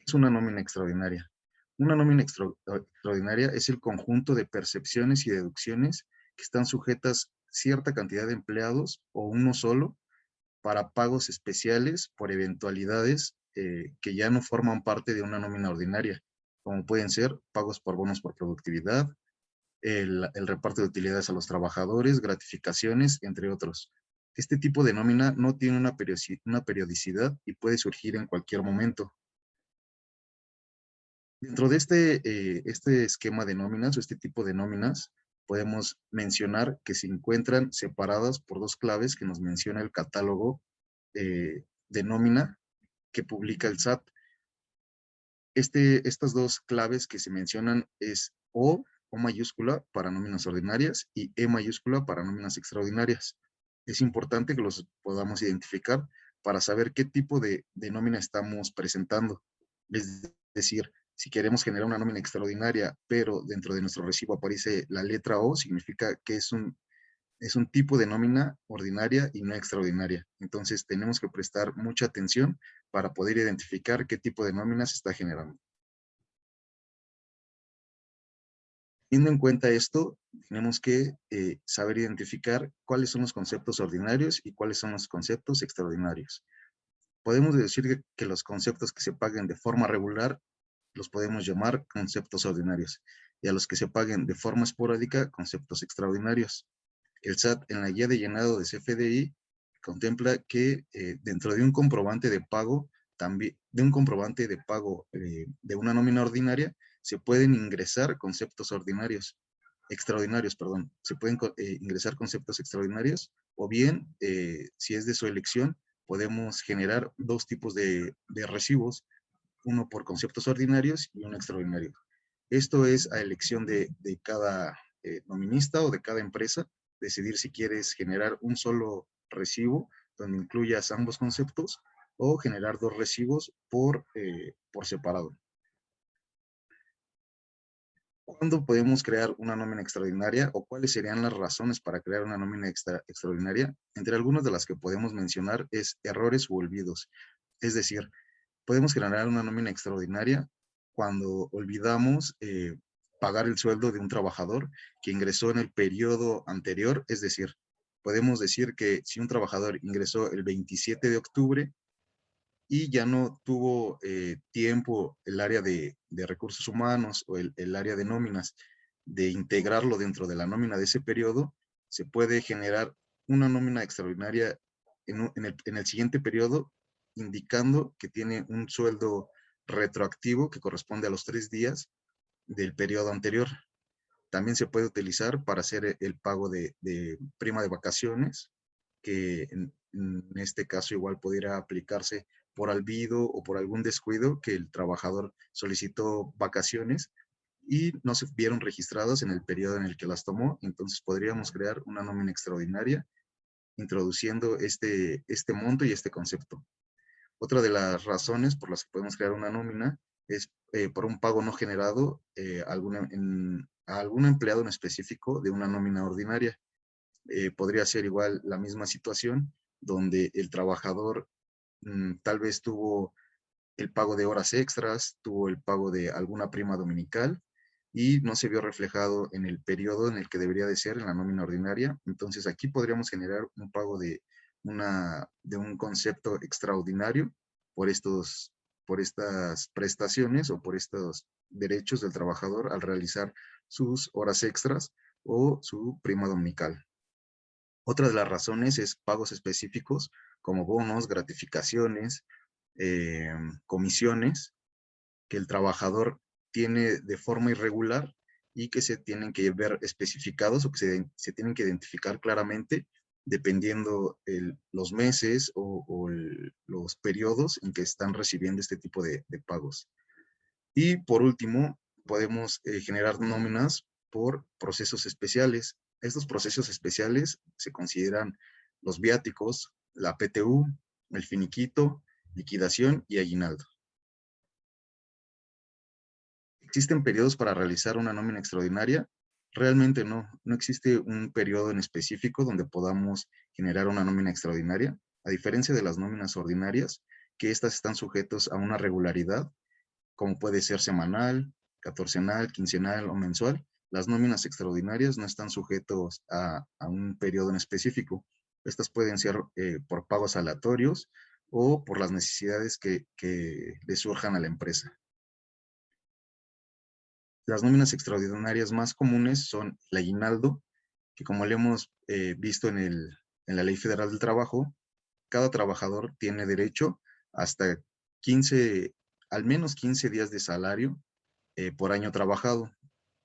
Es una nómina extraordinaria. Una nómina extraordinaria es el conjunto de percepciones y deducciones que están sujetas cierta cantidad de empleados o uno solo para pagos especiales por eventualidades que ya no forman parte de una nómina ordinaria, como pueden ser pagos por bonos por productividad, el reparto de utilidades a los trabajadores, gratificaciones, entre otros. Este tipo de nómina no tiene una periodicidad y puede surgir en cualquier momento. Dentro de este esquema de nóminas o este tipo de nóminas, podemos mencionar que se encuentran separadas por dos claves que nos menciona el catálogo de nómina que publica el SAT. Estas dos claves que se mencionan es O mayúscula para nóminas ordinarias y E mayúscula para nóminas extraordinarias. Es importante que los podamos identificar para saber qué tipo de nómina estamos presentando. Es decir, si queremos generar una nómina extraordinaria, pero dentro de nuestro recibo aparece la letra O, significa que es un tipo de nómina ordinaria y no extraordinaria. Entonces, tenemos que prestar mucha atención para poder identificar qué tipo de nómina se está generando. Teniendo en cuenta esto, tenemos que saber identificar cuáles son los conceptos ordinarios y cuáles son los conceptos extraordinarios. Podemos decir que los conceptos que se paguen de forma regular los podemos llamar conceptos ordinarios, y a los que se paguen de forma esporádica, conceptos extraordinarios. El SAT en la guía de llenado de CFDI contempla que dentro de un comprobante de pago, también de un comprobante de pago de una nómina ordinaria, se pueden ingresar conceptos extraordinarios, perdón, se pueden ingresar conceptos extraordinarios, o bien, si es de su elección, podemos generar dos tipos de recibos, uno por conceptos ordinarios y uno extraordinario. Esto es a elección de cada nominista o de cada empresa, decidir si quieres generar un solo recibo donde incluyas ambos conceptos o generar dos recibos por separado. ¿Cuándo podemos crear una nómina extraordinaria o cuáles serían las razones para crear una nómina extraordinaria? Entre algunas de las que podemos mencionar es errores u olvidos. Es decir, podemos generar una nómina extraordinaria cuando olvidamos pagar el sueldo de un trabajador que ingresó en el periodo anterior. Es decir, podemos decir que si un trabajador ingresó el 27 de octubre y ya no tuvo tiempo el área de recursos humanos o el área de nóminas de integrarlo dentro de la nómina de ese periodo, se puede generar una nómina extraordinaria en el siguiente periodo, indicando que tiene un sueldo retroactivo que corresponde a los 3 días del periodo anterior. También se puede utilizar para hacer el pago de prima de vacaciones, que en este caso igual pudiera aplicarse por olvido o por algún descuido que el trabajador solicitó vacaciones y no se vieron registradas en el periodo en el que las tomó. Entonces podríamos crear una nómina extraordinaria introduciendo este monto y este concepto. Otra de las razones por las que podemos crear una nómina es por un pago no generado a algún empleado en específico de una nómina ordinaria. Podría ser igual la misma situación donde el trabajador tal vez tuvo el pago de horas extras, tuvo el pago de alguna prima dominical y no se vio reflejado en el periodo en el que debería de ser en la nómina ordinaria. Entonces aquí podríamos generar un pago de un concepto extraordinario por por estas prestaciones o por estos derechos del trabajador al realizar sus horas extras o su prima dominical. Otra de las razones es pagos específicos como bonos, gratificaciones, comisiones que el trabajador tiene de forma irregular y que se tienen que ver especificados o que se tienen que identificar claramente dependiendo los meses o los periodos en que están recibiendo este tipo de pagos. Y por último, podemos generar nóminas por procesos especiales. Estos procesos especiales se consideran los viáticos, la PTU, el finiquito, liquidación y aguinaldo. ¿Existen periodos para realizar una nómina extraordinaria? Realmente no, no existe un periodo en específico donde podamos generar una nómina extraordinaria, a diferencia de las nóminas ordinarias, que estas están sujetos a una regularidad como puede ser semanal, catorcenal, quincenal o mensual. Las nóminas extraordinarias no están sujetos a un periodo en específico. Estas pueden ser por pagos aleatorios o por las necesidades que le surjan a la empresa. Las nóminas extraordinarias más comunes son el aguinaldo, que como le hemos visto en la Ley Federal del Trabajo, cada trabajador tiene derecho hasta 15, al menos 15 días de salario por año trabajado.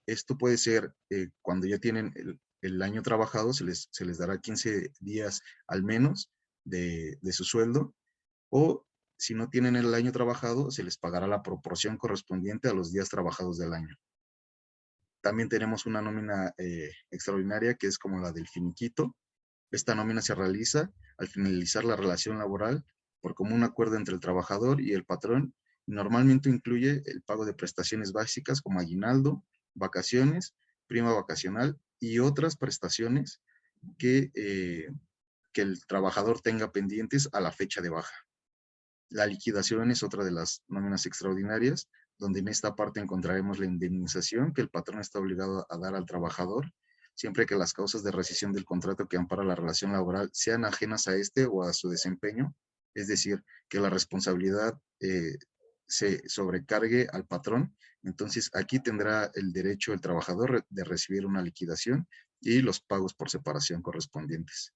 Esto puede ser cuando ya tienen el año trabajado, se les dará 15 días al menos de su sueldo, o si no tienen el año trabajado, se les pagará la proporción correspondiente a los días trabajados del año. También tenemos una nómina extraordinaria que es como la del finiquito. Esta nómina se realiza al finalizar la relación laboral por común acuerdo entre el trabajador y el patrón. Normalmente incluye el pago de prestaciones básicas como aguinaldo, vacaciones, prima vacacional y otras prestaciones que el trabajador tenga pendientes a la fecha de baja. La liquidación es otra de las nóminas extraordinarias, donde en esta parte encontraremos la indemnización que el patrón está obligado a dar al trabajador, siempre que las causas de rescisión del contrato que ampara la relación laboral sean ajenas a este o a su desempeño, es decir, que la responsabilidad se sobrecargue al patrón. Entonces, aquí tendrá el derecho el trabajador de recibir una liquidación y los pagos por separación correspondientes.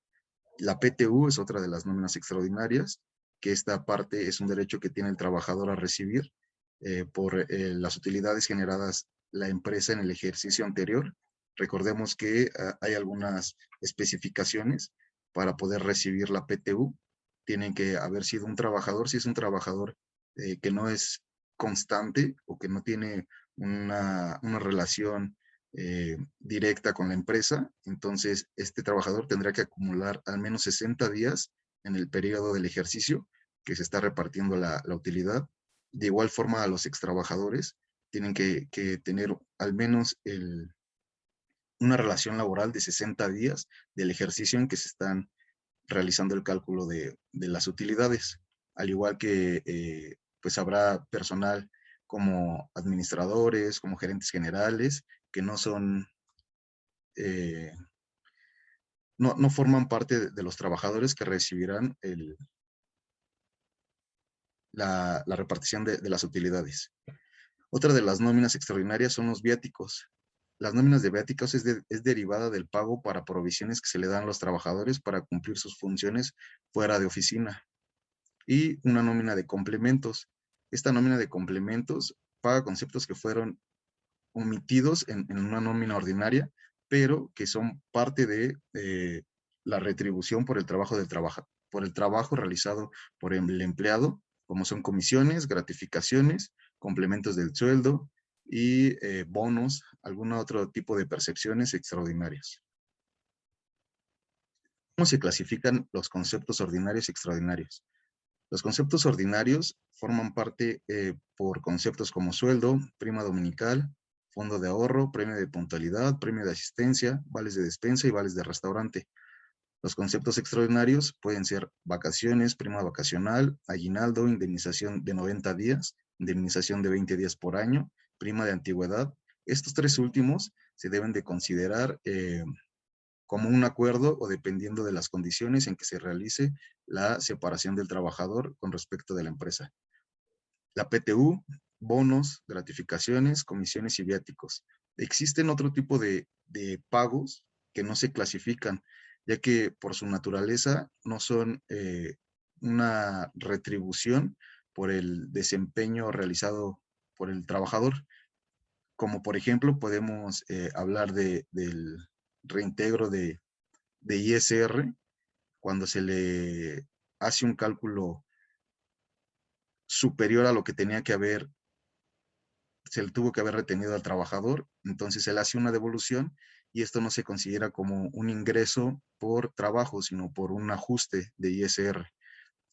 La PTU es otra de las nóminas extraordinarias, que esta parte es un derecho que tiene el trabajador a recibir por las utilidades generadas la empresa en el ejercicio anterior. Recordemos que hay algunas especificaciones para poder recibir la PTU. Tienen que haber sido un trabajador, si es un trabajador que no es constante o que no tiene una relación directa con la empresa, entonces este trabajador tendrá que acumular al menos 60 días en el periodo del ejercicio que se está repartiendo la utilidad. De igual forma, a los extrabajadores tienen que tener al menos una relación laboral de 60 días del ejercicio en que se están realizando el cálculo de las utilidades, al igual que pues habrá personal como administradores, como gerentes generales, que no son no forman parte de los trabajadores que recibirán la repartición de las utilidades. Otra de las nóminas extraordinarias son los viáticos. Las nóminas de viáticos es derivada del pago para provisiones que se le dan a los trabajadores para cumplir sus funciones fuera de oficina. Y una nómina de complementos. Esta nómina de complementos paga conceptos que fueron omitidos en una nómina ordinaria, pero que son parte de la retribución por el trabajo por el trabajo realizado por el empleado, como son comisiones, gratificaciones, complementos del sueldo y bonos, algún otro tipo de percepciones extraordinarias. ¿Cómo se clasifican los conceptos ordinarios y extraordinarios? Los conceptos ordinarios forman parte por conceptos como sueldo, prima dominical, fondo de ahorro, premio de puntualidad, premio de asistencia, vales de despensa y vales de restaurante. Los conceptos extraordinarios pueden ser vacaciones, prima vacacional, aguinaldo, indemnización de 90 días, indemnización de 20 días por año, prima de antigüedad. Estos tres últimos se deben de considerar como un acuerdo o dependiendo de las condiciones en que se realice la separación del trabajador con respecto de la empresa. La PTU, bonos, gratificaciones, comisiones y viáticos. Existen otro tipo de pagos que no se clasifican, ya que por su naturaleza no son una retribución por el desempeño realizado por el trabajador, como por ejemplo podemos hablar del reintegro de ISR, cuando se le hace un cálculo superior a lo que tenía que haber, se le tuvo que haber retenido al trabajador, entonces se le hace una devolución y esto no se considera como un ingreso por trabajo, sino por un ajuste de ISR.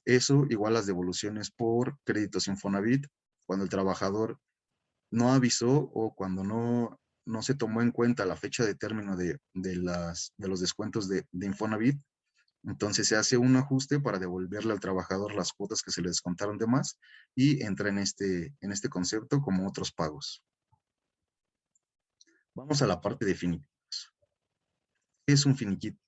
Eso igual las devoluciones por créditos Infonavit, cuando el trabajador no avisó o cuando no se tomó en cuenta la fecha de término de los descuentos de Infonavit, Entonces se hace un ajuste para devolverle al trabajador las cuotas que se le descontaron de más y entra en este concepto como otros pagos. Vamos a la parte de finiquitos. ¿Qué es un finiquito?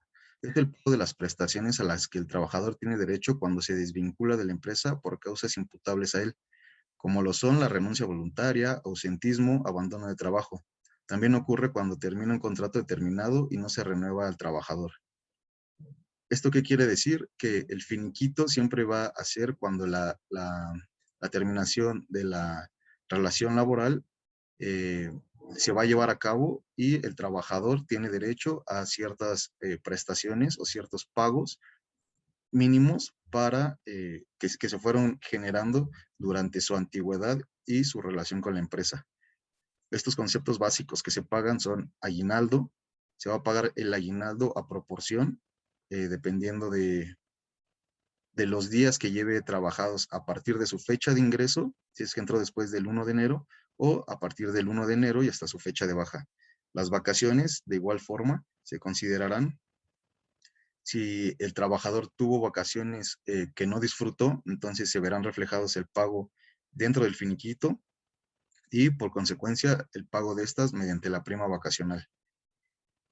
Es el pago de las prestaciones a las que el trabajador tiene derecho cuando se desvincula de la empresa por causas imputables a él, como lo son la renuncia voluntaria, ausentismo, abandono de trabajo. También ocurre cuando termina un contrato determinado y no se renueva al trabajador. ¿Esto qué quiere decir? Que el finiquito siempre va a ser cuando la terminación de la relación laboral eh, se va a llevar a cabo y el trabajador tiene derecho a ciertas prestaciones o ciertos pagos mínimos para que se fueron generando durante su antigüedad y su relación con la empresa. Estos conceptos básicos que se pagan son aguinaldo, se va a pagar el aguinaldo a proporción, dependiendo de los días que lleve trabajados a partir de su fecha de ingreso, si es que entró después del 1 de enero, o a partir del 1 de enero y hasta su fecha de baja. Las vacaciones, de igual forma, se considerarán. Si el trabajador tuvo vacaciones que no disfrutó, entonces se verán reflejados el pago dentro del finiquito y por consecuencia el pago de estas mediante la prima vacacional.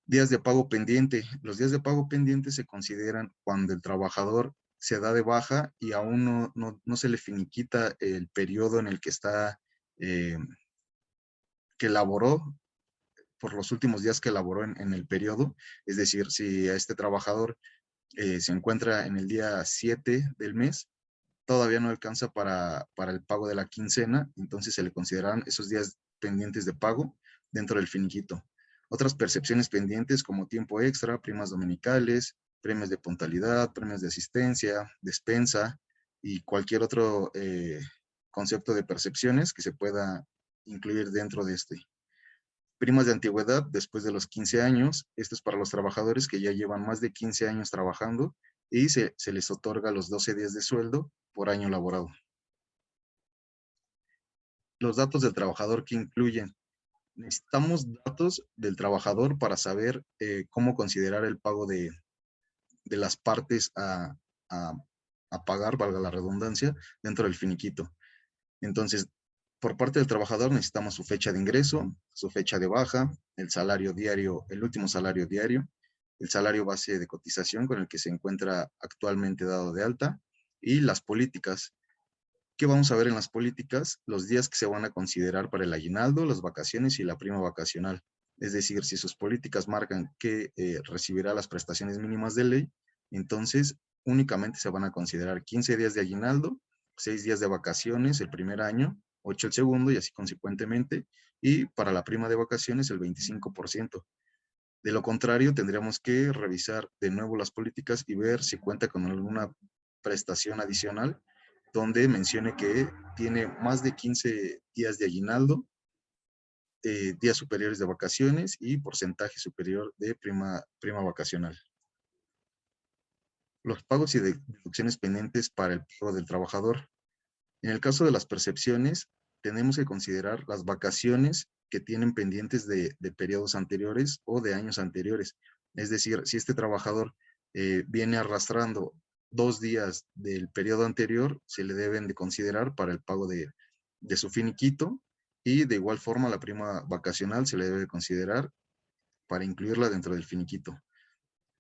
Días de pago pendiente. Los días de pago pendiente se consideran cuando el trabajador se da de baja y aún no se le finiquita el periodo en el que está, que laboró, por los últimos días que laboró en el periodo. Es decir, si a este trabajador se encuentra en el día 7 del mes, todavía no alcanza para el pago de la quincena, entonces se le consideran esos días pendientes de pago dentro del finiquito. Otras percepciones pendientes como tiempo extra, primas dominicales, premios de puntualidad, premios de asistencia, despensa y cualquier otro concepto de percepciones que se pueda incluir dentro de este. Primas de antigüedad después de los 15 años. Esto es para los trabajadores que ya llevan más de 15 años trabajando y se les otorga los 12 días de sueldo por año laborado. Los datos del trabajador que incluyen. Necesitamos datos del trabajador para saber cómo considerar el pago de las partes a, a pagar, valga la redundancia, dentro del finiquito. Entonces, por parte del trabajador necesitamos su fecha de ingreso, su fecha de baja, el salario diario, el último salario diario, el salario base de cotización con el que se encuentra actualmente dado de alta y las políticas. ¿Qué vamos a ver en las políticas? Los días que se van a considerar para el aguinaldo, las vacaciones y la prima vacacional. Es decir, si sus políticas marcan que recibirá las prestaciones mínimas de ley, entonces únicamente se van a considerar 15 días de aguinaldo, 6 días de vacaciones el primer año, 8 el segundo y así consecuentemente, y para la prima de vacaciones el 25%. De lo contrario, tendríamos que revisar de nuevo las políticas y ver si cuenta con alguna prestación adicional donde mencione que tiene más de 15 días de aguinaldo, días superiores de vacaciones y porcentaje superior de prima vacacional. Los pagos y deducciones pendientes para el pago del trabajador. En el caso de las percepciones, tenemos que considerar las vacaciones que tienen pendientes de periodos anteriores o de años anteriores. Es decir, si este trabajador viene arrastrando 2 días del periodo anterior, se le deben de considerar para el pago de su finiquito y de igual forma la prima vacacional se le debe de considerar para incluirla dentro del finiquito.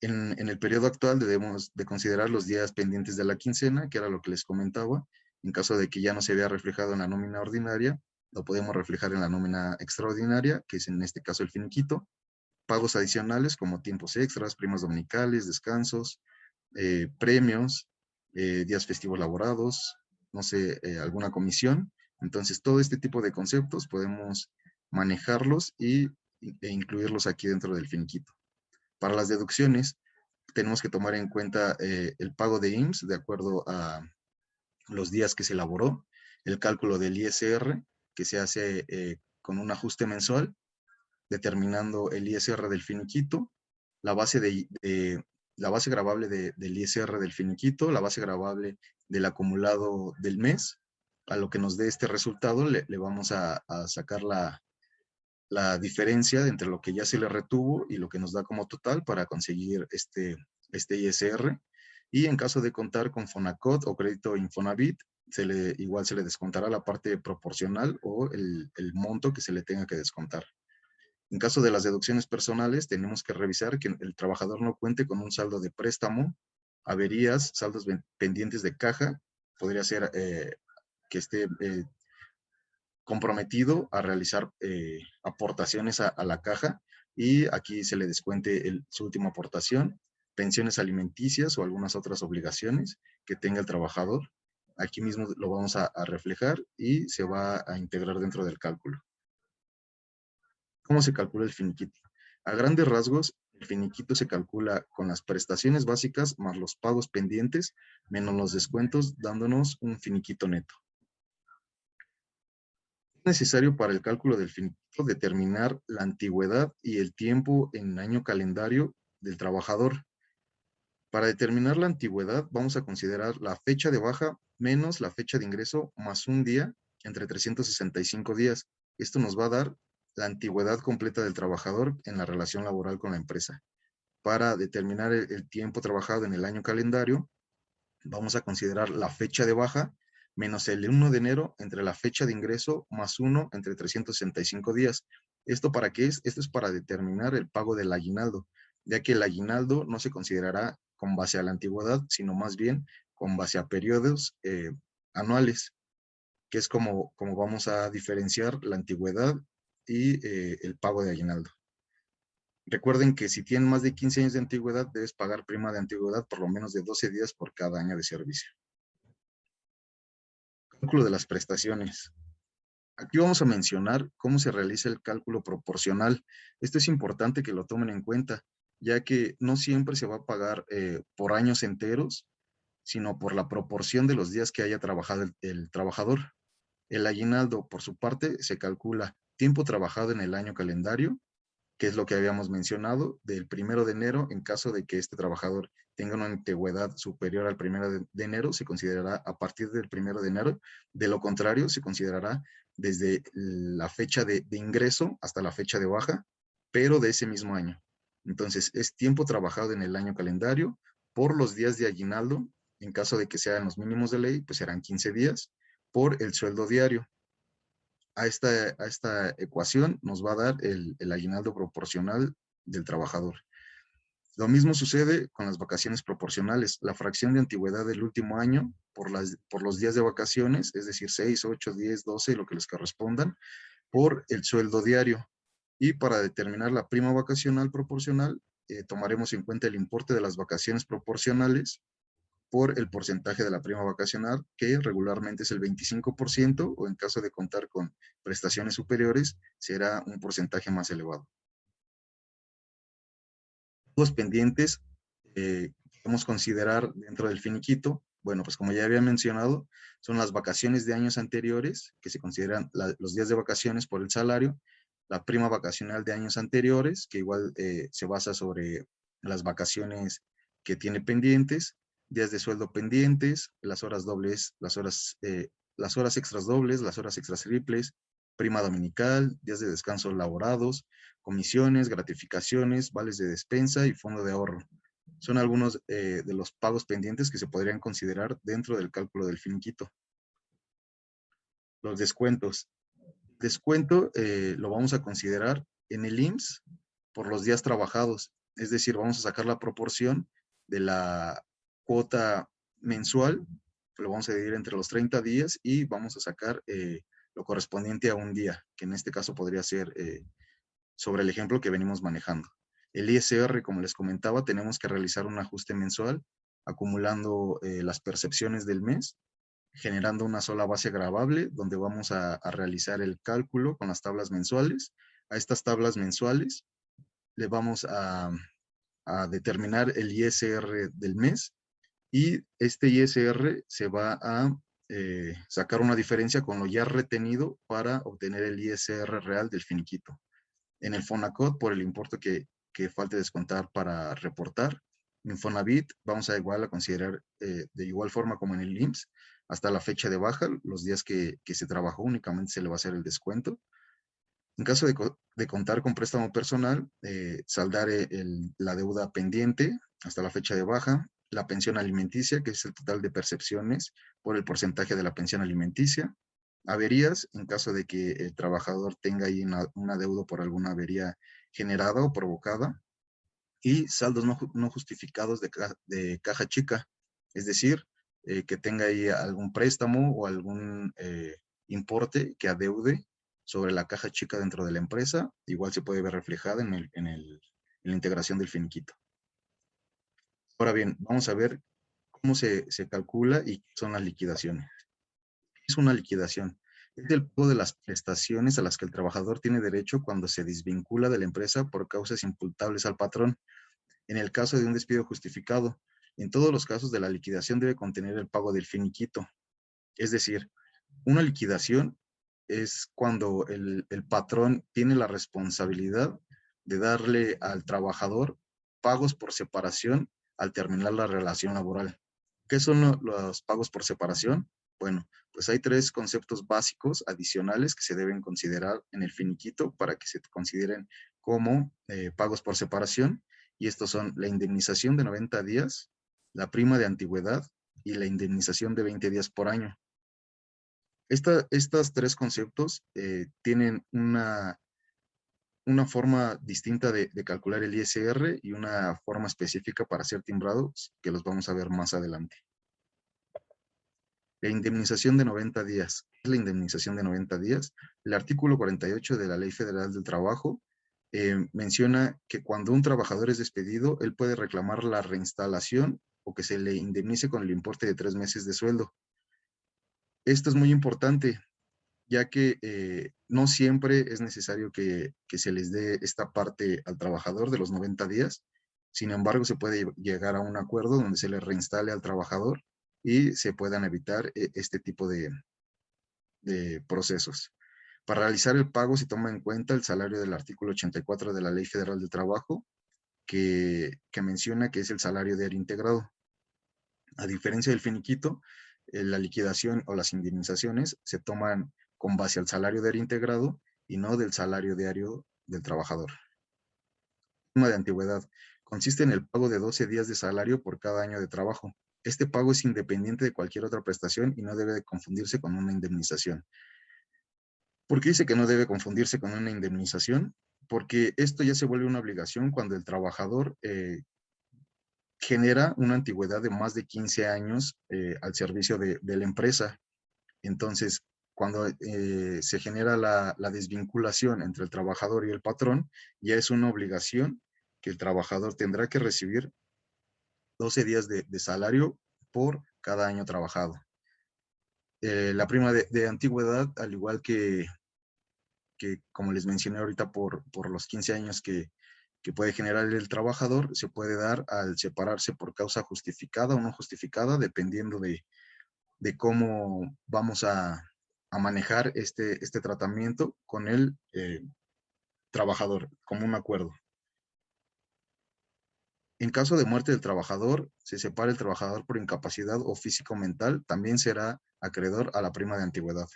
En el periodo actual debemos de considerar los días pendientes de la quincena, que era lo que les comentaba. En caso de que ya no se vea reflejado en la nómina ordinaria, lo podemos reflejar en la nómina extraordinaria, que es en este caso el finiquito. Pagos adicionales como tiempos extras, primas dominicales, descansos, premios, días festivos laborados, no sé, alguna comisión. Entonces, todo este tipo de conceptos podemos manejarlos e incluirlos aquí dentro del finiquito. Para las deducciones, tenemos que tomar en cuenta el pago de IMSS de acuerdo a los días que se elaboró, el cálculo del ISR, que se hace con un ajuste mensual, determinando el ISR del finiquito, la base, la base gravable del ISR del finiquito, la base gravable del acumulado del mes. A lo que nos dé este resultado, le vamos a sacar la diferencia entre lo que ya se le retuvo y lo que nos da como total para conseguir este ISR. Y en caso de contar con Fonacot o crédito Infonavit, igual se le descontará la parte proporcional o el monto que se le tenga que descontar. En caso de las deducciones personales, tenemos que revisar que el trabajador no cuente con un saldo de préstamo, averías, saldos pendientes de caja. Podría ser que esté comprometido a realizar aportaciones a la caja, y aquí se le descuente su última aportación, pensiones alimenticias o algunas otras obligaciones que tenga el trabajador. Aquí mismo lo vamos a reflejar y se va a integrar dentro del cálculo. ¿Cómo se calcula el finiquito? A grandes rasgos, el finiquito se calcula con las prestaciones básicas más los pagos pendientes menos los descuentos, dándonos un finiquito neto. Es necesario para el cálculo del finiquito determinar la antigüedad y el tiempo en año calendario del trabajador. Para determinar la antigüedad, vamos a considerar la fecha de baja menos la fecha de ingreso más un día entre 365 días. Esto nos va a dar la antigüedad completa del trabajador en la relación laboral con la empresa. Para determinar el tiempo trabajado en el año calendario, vamos a considerar la fecha de baja menos el 1 de enero entre la fecha de ingreso más 1 entre 365 días. ¿Esto para qué es? Esto es para determinar el pago del aguinaldo, ya que el aguinaldo no se considerará con base a la antigüedad, sino más bien con base a periodos anuales, que es como vamos a diferenciar la antigüedad y el pago de aguinaldo. Recuerden que si tienen más de 15 años de antigüedad, debes pagar prima de antigüedad por lo menos de 12 días por cada año de servicio. Cálculo de las prestaciones. Aquí vamos a mencionar cómo se realiza el cálculo proporcional. Esto es importante que lo tomen en cuenta, ya que no siempre se va a pagar por años enteros, sino por la proporción de los días que haya trabajado el trabajador. El aguinaldo, por su parte, se calcula tiempo trabajado en el año calendario, que es lo que habíamos mencionado, del 1 de enero, en caso de que este trabajador tenga una antigüedad superior al 1 de enero, se considerará a partir del 1 de enero. De lo contrario, se considerará desde la fecha de ingreso hasta la fecha de baja, pero de ese mismo año. Entonces, es tiempo trabajado en el año calendario por los días de aguinaldo. En caso de que sean los mínimos de ley, pues serán 15 días por el sueldo diario. A esta ecuación nos va a dar el aguinaldo proporcional del trabajador. Lo mismo sucede con las vacaciones proporcionales. La fracción de antigüedad del último año por los días de vacaciones, es decir, 6, 8, 10, 12, lo que les correspondan, por el sueldo diario. Y para determinar la prima vacacional proporcional, tomaremos en cuenta el importe de las vacaciones proporcionales por el porcentaje de la prima vacacional, que regularmente es el 25%, o en caso de contar con prestaciones superiores, será un porcentaje más elevado. Los pendientes podemos considerar dentro del finiquito. Bueno, pues como ya había mencionado, son las vacaciones de años anteriores, que se consideran los días de vacaciones por el salario, la prima vacacional de años anteriores, que igual se basa sobre las vacaciones que tiene pendientes, días de sueldo pendientes, las horas dobles, las horas extras dobles, las horas extras triples, prima dominical, días de descanso laborados, comisiones, gratificaciones, vales de despensa y fondo de ahorro. Son algunos de los pagos pendientes que se podrían considerar dentro del cálculo del finiquito. Los descuentos. Descuento lo vamos a considerar en el IMSS por los días trabajados. Es decir, vamos a sacar la proporción de la cuota mensual, lo vamos a dividir entre los 30 días y vamos a sacar lo correspondiente a un día, que en este caso podría ser sobre el ejemplo que venimos manejando. El ISR, como les comentaba, tenemos que realizar un ajuste mensual, acumulando las percepciones del mes, generando una sola base gravable, donde vamos a realizar el cálculo con las tablas mensuales. A estas tablas mensuales le vamos a determinar el ISR del mes, y este ISR se va a sacar una diferencia con lo ya retenido para obtener el ISR real del finiquito. En el Fonacot, por el importe que falte descontar para reportar. En Fonavit vamos a igual a considerar de igual forma como en el IMSS, hasta la fecha de baja, los días que se trabajó únicamente se le va a hacer el descuento. En caso de contar con préstamo personal, saldar la deuda pendiente hasta la fecha de baja, la pensión alimenticia, que es el total de percepciones por el porcentaje de la pensión alimenticia, averías en caso de que el trabajador tenga ahí un adeudo por alguna avería generada o provocada, y saldos no justificados de caja chica, es decir, que tenga ahí algún préstamo o algún importe que adeude sobre la caja chica dentro de la empresa, igual se puede ver reflejada en la integración del finiquito. Ahora bien, vamos a ver cómo se calcula y qué son las liquidaciones. ¿Qué es una liquidación? Es el pago de las prestaciones a las que el trabajador tiene derecho cuando se desvincula de la empresa por causas imputables al patrón. En el caso de un despido justificado, en todos los casos de la liquidación debe contener el pago del finiquito. Es decir, una liquidación es cuando el patrón tiene la responsabilidad de darle al trabajador pagos por separación al terminar la relación laboral. ¿Qué son los pagos por separación? Bueno, pues hay tres conceptos básicos adicionales que se deben considerar en el finiquito para que se consideren como pagos por separación, y estos son la indemnización de 90 días, la prima de antigüedad y la indemnización de 20 días por año. Estas tres conceptos tienen una forma distinta de calcular el ISR y una forma específica para ser timbrados, que los vamos a ver más adelante. La indemnización de 90 días. ¿Qué es la indemnización de 90 días? El artículo 48 de la Ley Federal del Trabajo menciona que cuando un trabajador es despedido, él puede reclamar la reinstalación o que se le indemnice con el importe de 3 meses de sueldo. Esto es muy importante, ya que no siempre es necesario que se les dé esta parte al trabajador de los 90 días. Sin embargo, se puede llegar a un acuerdo donde se le reinstale al trabajador y se puedan evitar este tipo de procesos. Para realizar el pago se toma en cuenta el salario del artículo 84 de la Ley Federal del Trabajo, que menciona que es el salario diario integrado. A diferencia del finiquito, la liquidación o las indemnizaciones se toman con base al salario diario integrado y no del salario diario del trabajador. Prima de antigüedad. Consiste en el pago de 12 días de salario por cada año de trabajo. Este pago es independiente de cualquier otra prestación y no debe de confundirse con una indemnización. ¿Por qué dice que no debe confundirse con una indemnización? Porque esto ya se vuelve una obligación cuando el trabajador genera una antigüedad de más de 15 años al servicio de la empresa. Entonces, cuando se genera la desvinculación entre el trabajador y el patrón, ya es una obligación que el trabajador tendrá que recibir 12 días de salario por cada año trabajado. La prima de antigüedad, al igual que como les mencioné ahorita, por los 15 años que puede generar el trabajador, se puede dar al separarse por causa justificada o no justificada, dependiendo de cómo vamos a manejar este tratamiento con el trabajador, como un acuerdo. En caso de muerte del trabajador, se separa el trabajador por incapacidad o físico mental, también será acreedor a la prima de antigüedad.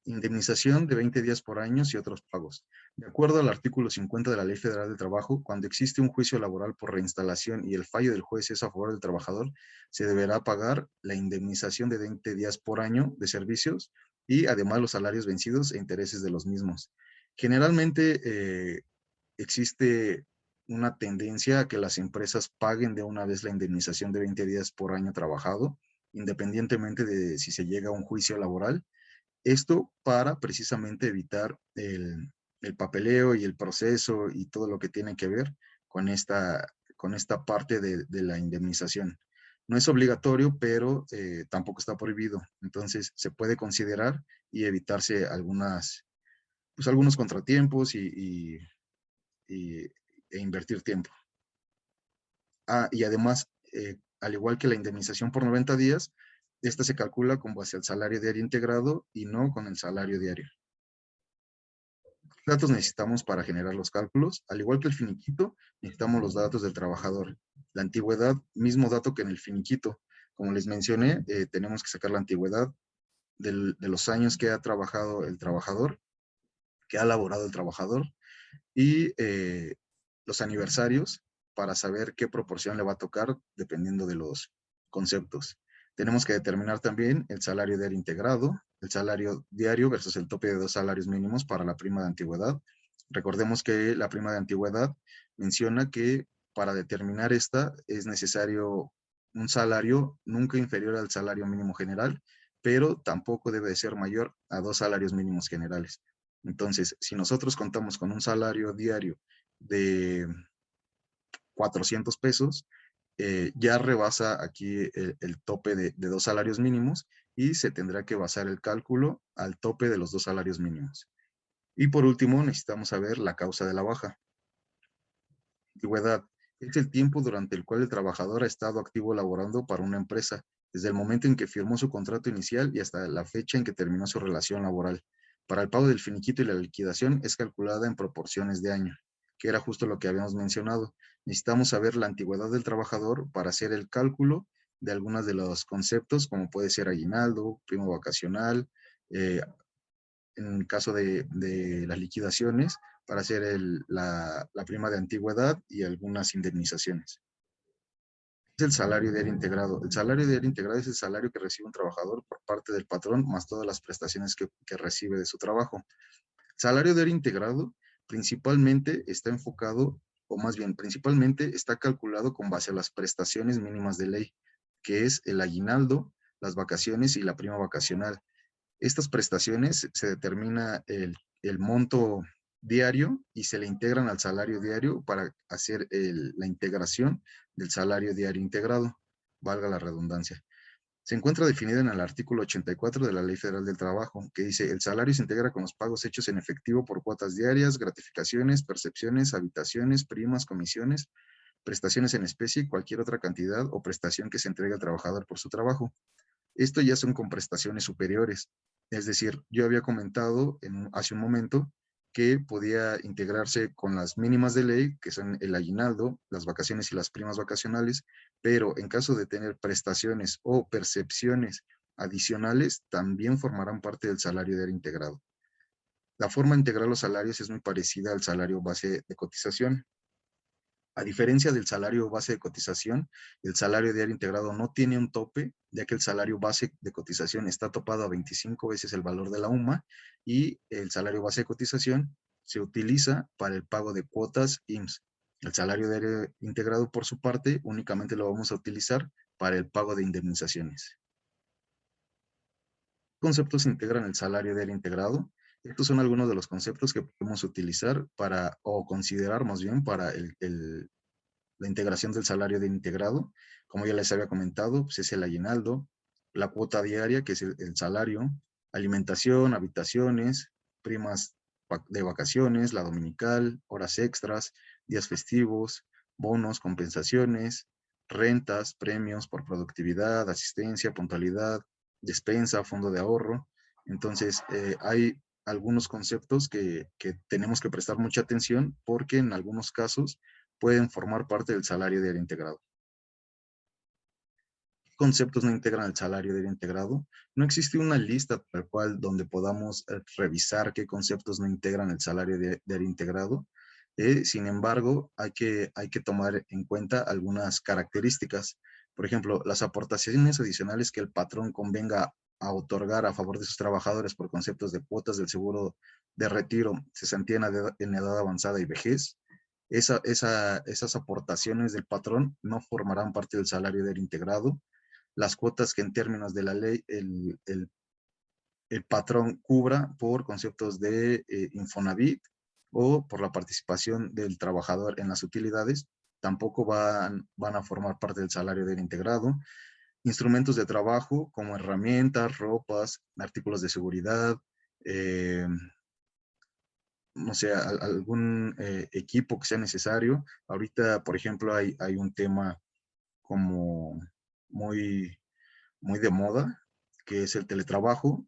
Indemnización de 20 días por año y otros pagos. De acuerdo al artículo 50 de la Ley Federal del Trabajo, cuando existe un juicio laboral por reinstalación y el fallo del juez es a favor del trabajador, se deberá pagar la indemnización de 20 días por año de servicios y además los salarios vencidos e intereses de los mismos. Generalmente existe una tendencia a que las empresas paguen de una vez la indemnización de 20 días por año trabajado, independientemente de si se llega a un juicio laboral. Esto para precisamente evitar el papeleo y el proceso y todo lo que tiene que ver con esta parte de la indemnización. No es obligatorio, pero tampoco está prohibido. Entonces, se puede considerar y evitarse algunos contratiempos e invertir tiempo. Y además, al igual que la indemnización por 90 días, esta se calcula con base al salario diario integrado y no con el salario diario. ¿Qué datos necesitamos para generar los cálculos? Al igual que el finiquito, necesitamos los datos del trabajador. La antigüedad, mismo dato que en el finiquito. Como les mencioné, tenemos que sacar la antigüedad de los años que ha trabajado el trabajador, que ha laborado el trabajador, y los aniversarios para saber qué proporción le va a tocar dependiendo de los conceptos. Tenemos que determinar también el salario diario integrado, el salario diario versus el tope de 2 salarios mínimos para la prima de antigüedad. Recordemos que la prima de antigüedad menciona que para determinar esta es necesario un salario nunca inferior al salario mínimo general, pero tampoco debe de ser mayor a 2 salarios mínimos generales. Entonces, si nosotros contamos con un salario diario de 400 pesos, ya rebasa aquí el tope de 2 salarios mínimos y se tendrá que basar el cálculo al tope de los 2 salarios mínimos. Y por último, necesitamos saber la causa de la baja. Antigüedad es el tiempo durante el cual el trabajador ha estado activo laborando para una empresa, desde el momento en que firmó su contrato inicial y hasta la fecha en que terminó su relación laboral. Para el pago del finiquito y la liquidación es calculada en proporciones de año, que era justo lo que habíamos mencionado. Necesitamos saber la antigüedad del trabajador para hacer el cálculo de algunos de los conceptos, como puede ser aguinaldo, prima vacacional, en el caso de las liquidaciones, para hacer la prima de antigüedad y algunas indemnizaciones. Es el salario diario integrado. El salario diario integrado es el salario que recibe un trabajador por parte del patrón, más todas las prestaciones que recibe de su trabajo. El salario diario integrado principalmente está enfocado, o más bien, principalmente está calculado con base a las prestaciones mínimas de ley, que es el aguinaldo, las vacaciones y la prima vacacional. Estas prestaciones se determina el monto diario y se le integran al salario diario para hacer la integración del salario diario integrado, valga la redundancia. Se encuentra definida en el artículo 84 de la Ley Federal del Trabajo, que dice: el salario se integra con los pagos hechos en efectivo por cuotas diarias, gratificaciones, percepciones, habitaciones, primas, comisiones, prestaciones en especie y cualquier otra cantidad o prestación que se entregue al trabajador por su trabajo. Esto ya son con prestaciones superiores. Es decir, yo había comentado hace un momento que podía integrarse con las mínimas de ley, que son el aguinaldo, las vacaciones y las primas vacacionales, pero en caso de tener prestaciones o percepciones adicionales, también formarán parte del salario diario integrado. La forma de integrar los salarios es muy parecida al salario base de cotización. A diferencia del salario base de cotización, el salario diario integrado no tiene un tope, ya que el salario base de cotización está topado a 25 veces el valor de la UMA y el salario base de cotización se utiliza para el pago de cuotas IMSS. El salario diario integrado, por su parte, únicamente lo vamos a utilizar para el pago de indemnizaciones. ¿Qué conceptos integran el salario diario integrado? Estos son algunos de los conceptos que podemos utilizar para, o considerar más bien, para la integración del salario de integrado. Como ya les había comentado, pues es el aguinaldo, la cuota diaria, que es el salario, alimentación, habitaciones, primas de vacaciones, la dominical, horas extras, días festivos, bonos, compensaciones, rentas, premios por productividad, asistencia, puntualidad, despensa, fondo de ahorro. Entonces, hay algunos conceptos que tenemos que prestar mucha atención porque en algunos casos pueden formar parte del salario diario integrado. ¿Qué conceptos no integran el salario diario integrado? No existe una lista tal cual donde podamos revisar qué conceptos no integran el salario diario integrado. Sin embargo, hay que tomar en cuenta algunas características. Por ejemplo, las aportaciones adicionales que el patrón convenga a otorgar a favor de sus trabajadores por conceptos de cuotas del seguro de retiro, cesantía en edad avanzada y vejez. Esas aportaciones del patrón no formarán parte del salario diario integrado. Las cuotas que en términos de la ley el patrón cubra por conceptos de Infonavit o por la participación del trabajador en las utilidades, tampoco van a formar parte del salario diario integrado. Instrumentos de trabajo como herramientas, ropas, artículos de seguridad, no sé, algún equipo que sea necesario. Ahorita, por ejemplo, hay un tema como muy, muy de moda, que es el teletrabajo,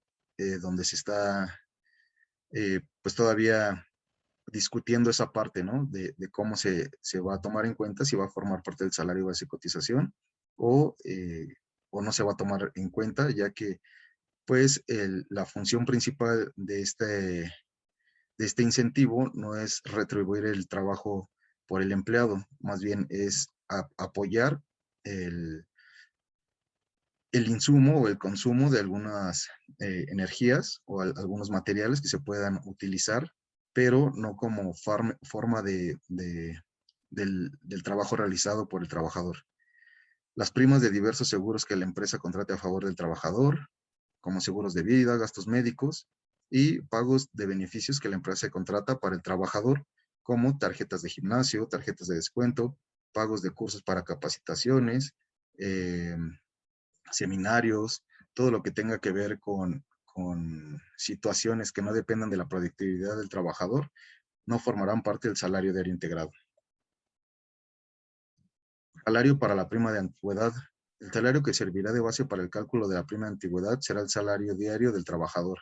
donde se está pues todavía discutiendo esa parte, ¿no? De cómo se va a tomar en cuenta, si va a formar parte del salario base de cotización o no se va a tomar en cuenta, ya que pues la función principal de este incentivo no es retribuir el trabajo por el empleado, más bien es apoyar el insumo o el consumo de algunas energías o algunos materiales que se puedan utilizar, pero no como forma del trabajo realizado por el trabajador. Las primas de diversos seguros que la empresa contrate a favor del trabajador, como seguros de vida, gastos médicos y pagos de beneficios que la empresa contrata para el trabajador, como tarjetas de gimnasio, tarjetas de descuento, pagos de cursos para capacitaciones, seminarios, todo lo que tenga que ver con situaciones que no dependan de la productividad del trabajador, no formarán parte del salario diario integrado. Salario para la prima de antigüedad. El salario que servirá de base para el cálculo de la prima de antigüedad será el salario diario del trabajador.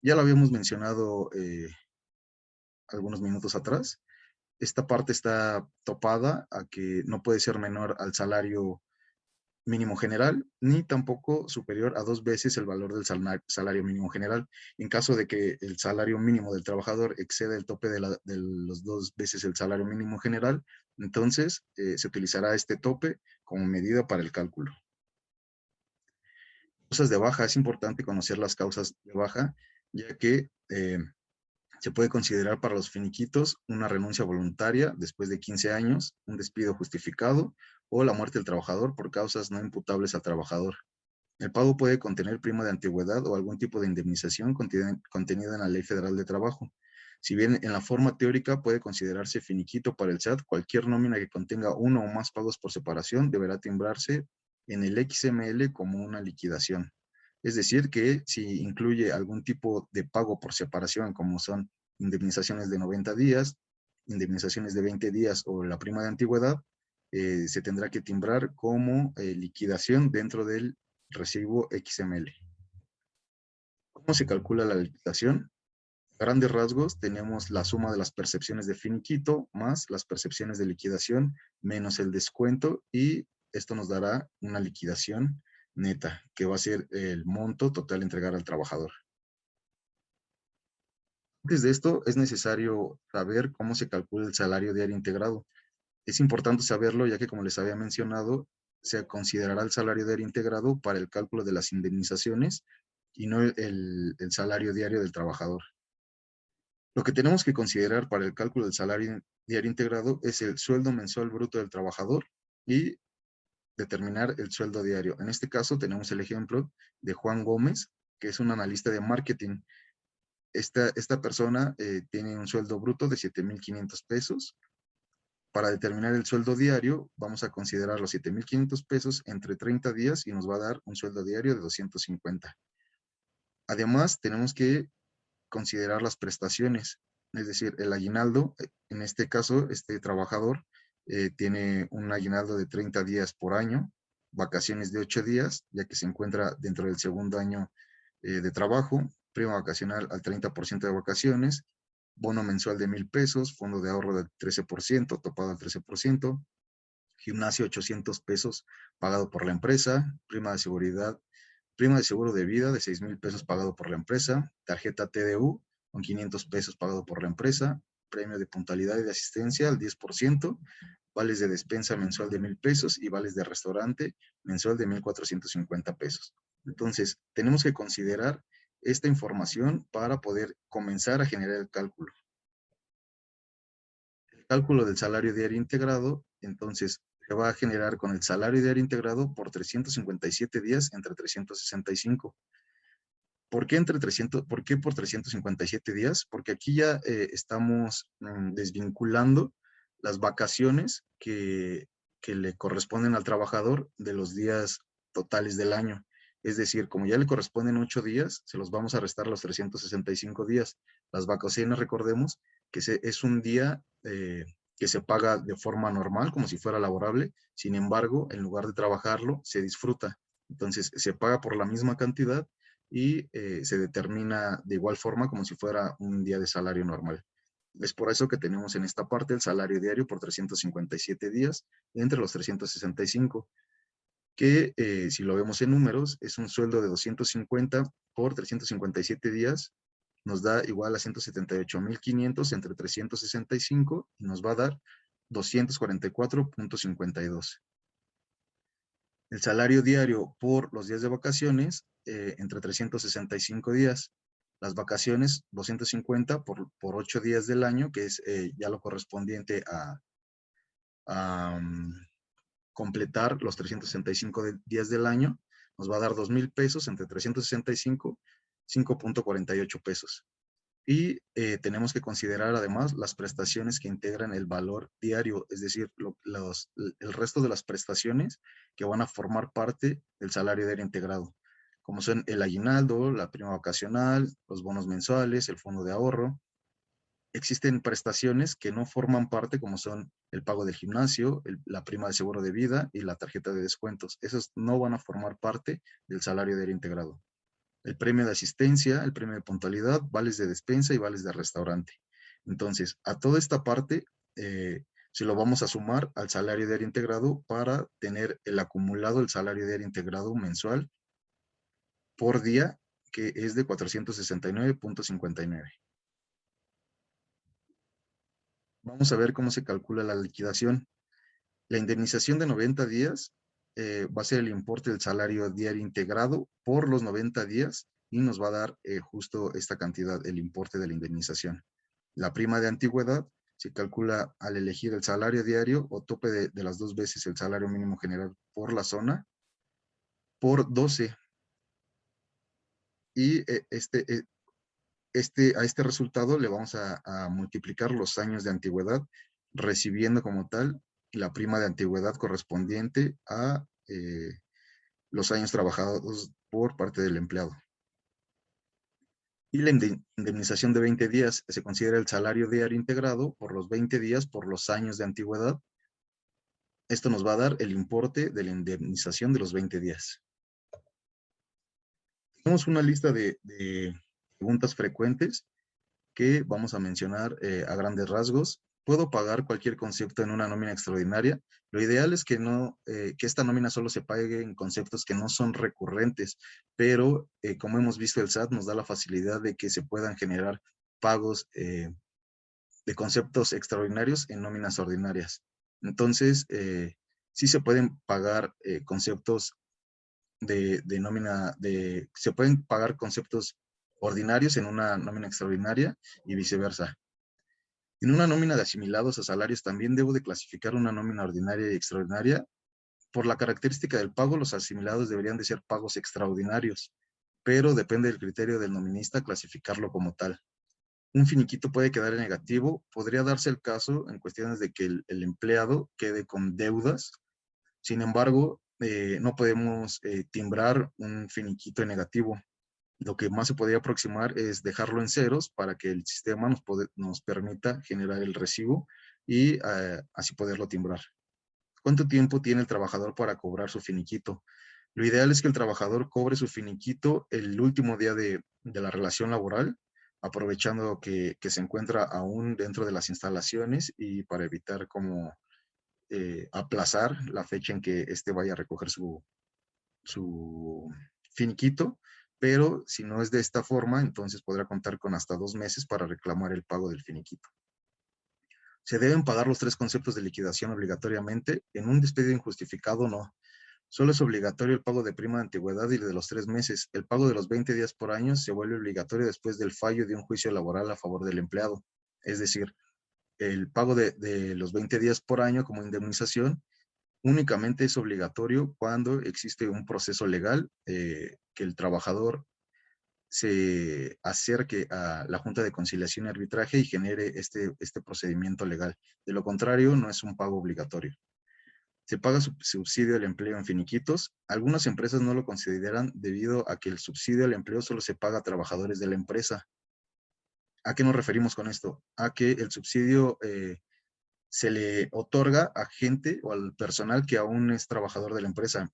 Ya lo habíamos mencionado algunos minutos atrás. Esta parte está topada a que no puede ser menor al salario mínimo general, ni tampoco superior a 2 veces el valor del salario mínimo general. En caso de que el salario mínimo del trabajador exceda el tope de los 2 veces el salario mínimo general, entonces se utilizará este tope como medida para el cálculo. Causas de baja. Es importante conocer las causas de baja, ya que se puede considerar para los finiquitos una renuncia voluntaria después de 15 años, un despido justificado o la muerte del trabajador por causas no imputables al trabajador. El pago puede contener prima de antigüedad o algún tipo de indemnización contenida en la Ley Federal de Trabajo. Si bien en la forma teórica puede considerarse finiquito para el SAT, cualquier nómina que contenga uno o más pagos por separación deberá timbrarse en el XML como una liquidación. Es decir, que si incluye algún tipo de pago por separación, como son indemnizaciones de 90 días, indemnizaciones de 20 días o la prima de antigüedad, se tendrá que timbrar como liquidación dentro del recibo XML. ¿Cómo se calcula la liquidación? A grandes rasgos, tenemos la suma de las percepciones de finiquito más las percepciones de liquidación menos el descuento, y esto nos dará una liquidación neta, que va a ser el monto total a entregar al trabajador. Antes de esto, es necesario saber cómo se calcula el salario diario integrado. Es importante saberlo, ya que, como les había mencionado, se considerará el salario diario integrado para el cálculo de las indemnizaciones y no el salario diario del trabajador. Lo que tenemos que considerar para el cálculo del salario diario integrado es el sueldo mensual bruto del trabajador y determinar el sueldo diario. En este caso tenemos el ejemplo de Juan Gómez, que es un analista de marketing. Esta persona tiene un sueldo bruto de 7,500 pesos. Para determinar el sueldo diario, vamos a considerar los 7,500 pesos entre 30 días y nos va a dar un sueldo diario de 250. Además, tenemos que considerar las prestaciones, es decir, el aguinaldo. En este caso, este trabajador tiene un aguinaldo de 30 días por año, vacaciones de 8 días, ya que se encuentra dentro del segundo año de trabajo, prima vacacional al 30% de vacaciones, bono mensual de 1,000 pesos, fondo de ahorro del 13%, topado al 13%, gimnasio 800 pesos pagado por la empresa, prima de seguridad, prima de seguro de vida de 6,000 pesos pagado por la empresa, tarjeta TDU con 500 pesos pagado por la empresa, premio de puntualidad y de asistencia al 10%, vales de despensa mensual de 1,000 pesos y vales de restaurante mensual de 1,450 pesos. Entonces, tenemos que considerar esta información para poder comenzar a generar el cálculo. El cálculo del salario diario integrado, entonces, se va a generar con el salario diario integrado por 357 días entre 365. ¿Por qué por qué por 357 días? Porque aquí ya estamos desvinculando las vacaciones que le corresponden al trabajador de los días totales del año. Es decir, como ya le corresponden 8 días, se los vamos a restar los 365 días. Las vacaciones, recordemos que es un día que se paga de forma normal, como si fuera laborable. Sin embargo, en lugar de trabajarlo, se disfruta. Entonces, se paga por la misma cantidad y se determina de igual forma como si fuera un día de salario normal. Es por eso que tenemos en esta parte el salario diario por 357 días entre los 365, que si lo vemos en números es un sueldo de 250 por 357 días nos da igual a 178,500 entre 365 y nos va a dar 244,52. El salario diario por los días de vacaciones, entre 365 días. Las vacaciones, 250 por 8 días del año, que es ya lo correspondiente a completar los 365 días del año. Nos va a dar 2,000 pesos entre 365, 5,48 pesos. Y tenemos que considerar además las prestaciones que integran el valor diario, es decir, el resto de las prestaciones que van a formar parte del salario diario integrado, como son el aguinaldo, la prima vacacional, los bonos mensuales, el fondo de ahorro. Existen prestaciones que no forman parte, como son el pago del gimnasio, la prima de seguro de vida y la tarjeta de descuentos. Esos no van a formar parte del salario diario integrado. El premio de asistencia, el premio de puntualidad, vales de despensa y vales de restaurante. Entonces, a toda esta parte, se lo vamos a sumar al salario diario integrado para tener el acumulado del salario diario integrado mensual por día, que es de 469,59. Vamos a ver cómo se calcula la liquidación. La indemnización de 90 días va a ser el importe del salario diario integrado por los 90 días y nos va a dar justo esta cantidad, el importe de la indemnización. La prima de antigüedad se calcula al elegir el salario diario o tope de las 2 veces el salario mínimo general por la zona por 12. Y a este resultado le vamos a multiplicar los años de antigüedad, recibiendo como tal la prima de antigüedad correspondiente a los años trabajados por parte del empleado. Y la indemnización de 20 días se considera el salario diario integrado por los 20 días por los años de antigüedad. Esto nos va a dar el importe de la indemnización de los 20 días. Tenemos una lista de preguntas frecuentes que vamos a mencionar a grandes rasgos. ¿Puedo pagar cualquier concepto en una nómina extraordinaria? Lo ideal es que esta nómina solo se pague en conceptos que no son recurrentes, pero como hemos visto, el SAT nos da la facilidad de que se puedan generar pagos de conceptos extraordinarios en nóminas ordinarias. Entonces, sí se pueden pagar conceptos se pueden pagar conceptos ordinarios en una nómina extraordinaria y viceversa. En una nómina de asimilados a salarios también debo de clasificar una nómina ordinaria y extraordinaria. Por la característica del pago, los asimilados deberían de ser pagos extraordinarios, pero depende del criterio del nominista clasificarlo como tal. Un finiquito puede quedar en negativo. Podría darse el caso en cuestiones de que el empleado quede con deudas. Sin embargo, no podemos timbrar un finiquito en negativo. Lo que más se podría aproximar es dejarlo en ceros para que el sistema nos permita generar el recibo y así poderlo timbrar. ¿Cuánto tiempo tiene el trabajador para cobrar su finiquito? Lo ideal es que el trabajador cobre su finiquito el último día de la relación laboral, aprovechando que se encuentra aún dentro de las instalaciones y para evitar como aplazar la fecha en que éste vaya a recoger su finiquito, pero si no es de esta forma, entonces podrá contar con hasta 2 meses para reclamar el pago del finiquito. ¿Se deben pagar los 3 conceptos de liquidación obligatoriamente? En un despido injustificado, no. Solo es obligatorio el pago de prima de antigüedad y de los 3 meses. El pago de los 20 días por año se vuelve obligatorio después del fallo de un juicio laboral a favor del empleado. Es decir, el pago de los 20 días por año como indemnización únicamente es obligatorio cuando existe un proceso legal que el trabajador se acerque a la Junta de Conciliación y Arbitraje y genere este procedimiento legal. De lo contrario, no es un pago obligatorio. Se paga subsidio al empleo en finiquitos. Algunas empresas no lo consideran debido a que el subsidio al empleo solo se paga a trabajadores de la empresa. ¿A qué nos referimos con esto? A que el subsidio se le otorga a gente o al personal que aún es trabajador de la empresa.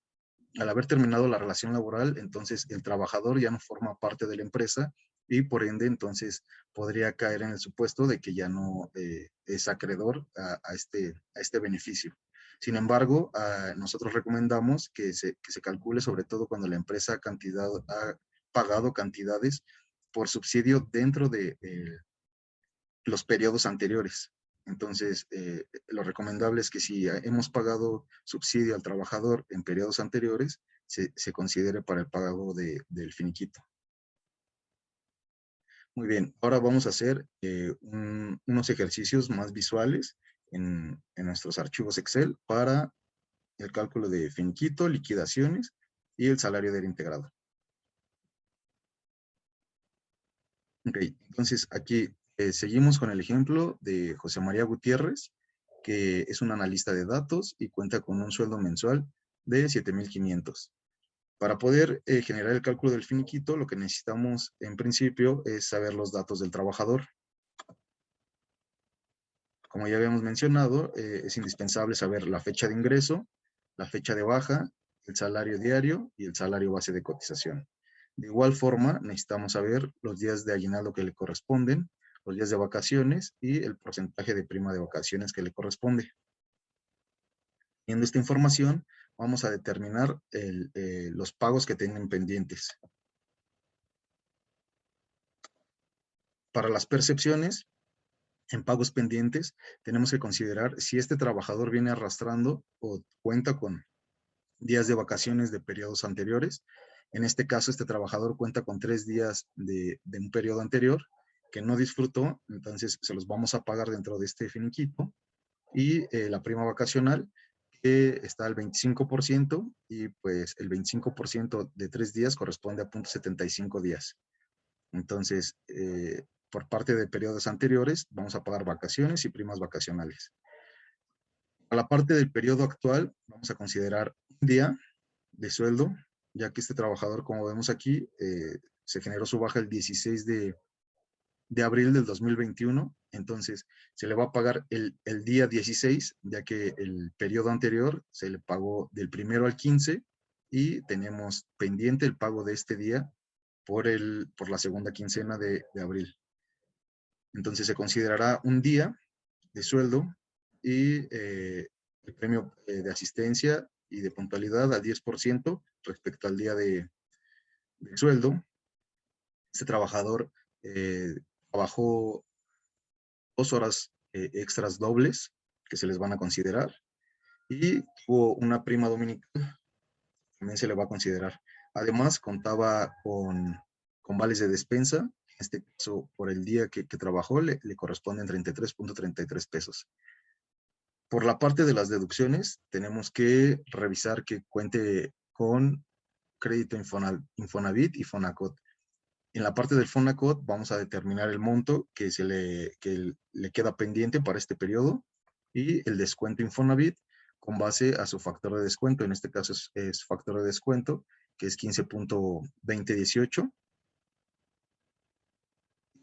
Al haber terminado la relación laboral, entonces el trabajador ya no forma parte de la empresa y por ende entonces podría caer en el supuesto de que ya no es acreedor a este beneficio. Sin embargo, nosotros recomendamos que se calcule sobre todo cuando la empresa ha pagado cantidades por subsidio dentro de los periodos anteriores. Entonces, lo recomendable es que si hemos pagado subsidio al trabajador en periodos anteriores, se considere para el pago del finiquito. Muy bien, ahora vamos a hacer unos ejercicios más visuales en nuestros archivos Excel para el cálculo de finiquito, liquidaciones y el salario del integrado. Ok, entonces aquí seguimos con el ejemplo de José María Gutiérrez, que es un analista de datos y cuenta con un sueldo mensual de 7,500. Para poder generar el cálculo del finiquito, lo que necesitamos en principio es saber los datos del trabajador. Como ya habíamos mencionado, es indispensable saber la fecha de ingreso, la fecha de baja, el salario diario y el salario base de cotización. De igual forma, necesitamos saber los días de aguinaldo que le corresponden, los días de vacaciones y el porcentaje de prima de vacaciones que le corresponde. Viendo esta información, vamos a determinar los pagos que tienen pendientes. Para las percepciones, en pagos pendientes, tenemos que considerar si este trabajador viene arrastrando o cuenta con días de vacaciones de periodos anteriores. En este caso, este trabajador cuenta con 3 días de un periodo anterior que no disfrutó, entonces se los vamos a pagar dentro de este finiquito. Y la prima vacacional, que está al 25%, y pues el 25% de 3 días corresponde a 0,75 días. Entonces, por parte de periodos anteriores, vamos a pagar vacaciones y primas vacacionales. A la parte del periodo actual, vamos a considerar un día de sueldo, ya que este trabajador, como vemos aquí, se generó su baja el 16 de abril del 2021, entonces se le va a pagar el día 16, ya que el periodo anterior se le pagó del 1 al 15 y tenemos pendiente el pago de este día por la segunda quincena de abril. Entonces se considerará un día de sueldo y el premio de asistencia y de puntualidad al 10% respecto al día de sueldo. Este trabajador trabajó 2 horas extras dobles que se les van a considerar y tuvo una prima dominical, también se le va a considerar. Además, contaba con vales de despensa. En este caso, por el día que trabajó, le corresponden 33,33 pesos. Por la parte de las deducciones, tenemos que revisar que cuente con crédito Infonavit y Fonacot. En la parte del Fonacot vamos a determinar el monto que le queda pendiente para este periodo y el descuento Infonavit con base a su factor de descuento. En este caso es factor de descuento, que es 15,2018.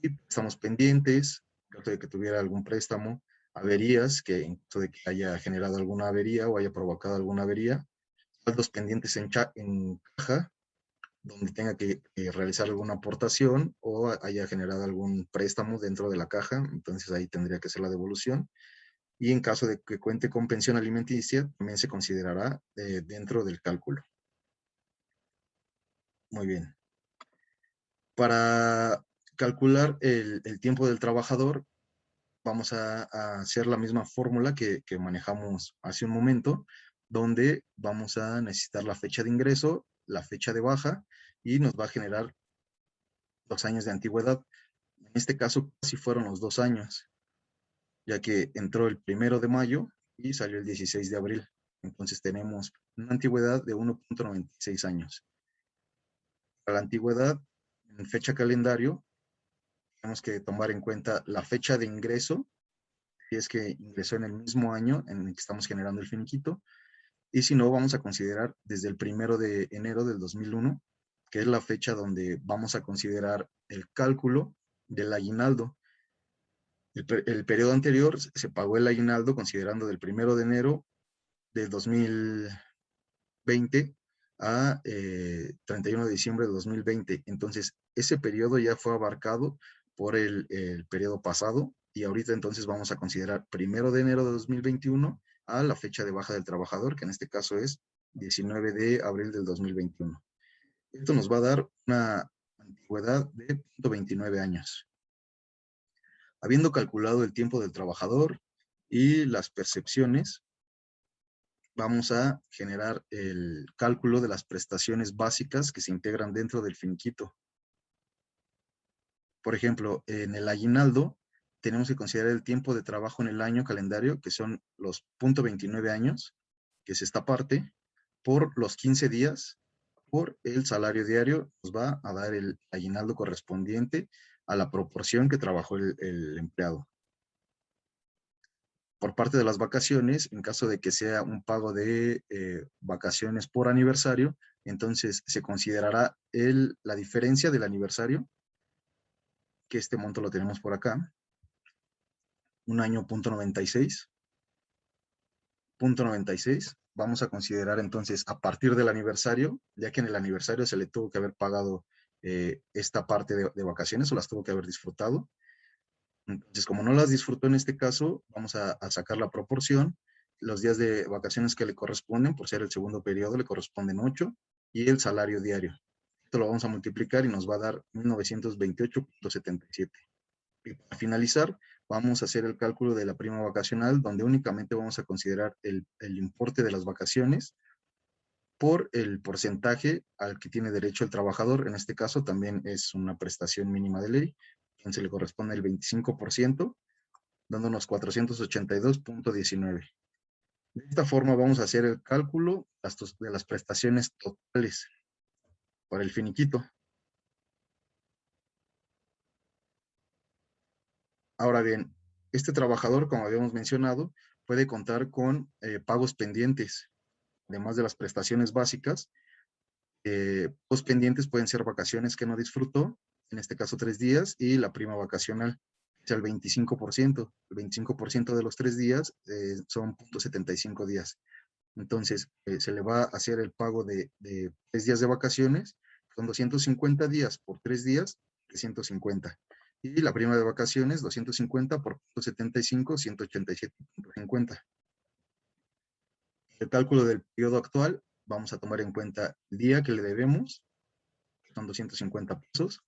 Y estamos pendientes, en caso de que tuviera algún préstamo, averías, que en caso de que haya generado alguna avería o haya provocado alguna avería, saldos pendientes en caja, donde tenga que realizar alguna aportación o haya generado algún préstamo dentro de la caja, entonces ahí tendría que ser la devolución. Y en caso de que cuente con pensión alimenticia, también se considerará dentro del cálculo. Muy bien. Para calcular el tiempo del trabajador, vamos a hacer la misma fórmula que manejamos hace un momento, donde vamos a necesitar la fecha de ingreso, la fecha de baja, y nos va a generar 2 años de antigüedad. En este caso, casi fueron los 2 años, ya que entró el 1 de mayo y salió el 16 de abril. Entonces tenemos una antigüedad de 1,96 años. Para la antigüedad, en fecha calendario, tenemos que tomar en cuenta la fecha de ingreso, si es que ingresó en el mismo año en el que estamos generando el finiquito, y si no, vamos a considerar desde el 1 de enero del 2001, que es la fecha donde vamos a considerar el cálculo del aguinaldo. El periodo anterior se pagó el aguinaldo considerando del 1 de enero del 2020 a 31 de diciembre de 2020. Entonces, ese periodo ya fue abarcado por el periodo pasado y ahorita entonces vamos a considerar 1 de enero de 2021 a la fecha de baja del trabajador, que en este caso es 19 de abril del 2021. Esto nos va a dar una antigüedad de 29 años. Habiendo calculado el tiempo del trabajador y las percepciones, vamos a generar el cálculo de las prestaciones básicas que se integran dentro del finiquito. Por ejemplo, en el aguinaldo tenemos que considerar el tiempo de trabajo en el año calendario, que son los 0.29 años, que es esta parte, por los 15 días, por el salario diario, nos va a dar el aguinaldo correspondiente a la proporción que trabajó el empleado. Por parte de las vacaciones, en caso de que sea un pago de vacaciones por aniversario, entonces se considerará la diferencia del aniversario, que este monto lo tenemos por acá, un año .96. Vamos a considerar entonces a partir del aniversario, ya que en el aniversario se le tuvo que haber pagado esta parte de vacaciones o las tuvo que haber disfrutado. Entonces, como no las disfrutó en este caso, vamos a sacar la proporción. Los días de vacaciones que le corresponden, por ser el segundo periodo, le corresponden 8, y el salario diario. Esto lo vamos a multiplicar y nos va a dar 1928.77. Y para finalizar, vamos a hacer el cálculo de la prima vacacional, donde únicamente vamos a considerar el importe de las vacaciones por el porcentaje al que tiene derecho el trabajador. En este caso también es una prestación mínima de ley, quien se le corresponde el 25%, dándonos 482.19. De esta forma vamos a hacer el cálculo de las prestaciones totales para el finiquito. Ahora bien, este trabajador, como habíamos mencionado, puede contar con pagos pendientes, además de las prestaciones básicas. Pagos pendientes pueden ser vacaciones que no disfrutó, en este caso 3 días, y la prima vacacional, o sea, el 25%. El 25% de los 3 días son 0.75 días. Entonces, se le va a hacer el pago de 3 días de vacaciones, son 250 días por 3 días, 350. Y la prima de vacaciones, 250 por 0.75, 187.50. El cálculo del periodo actual, vamos a tomar en cuenta el día que le debemos, son 250 pesos.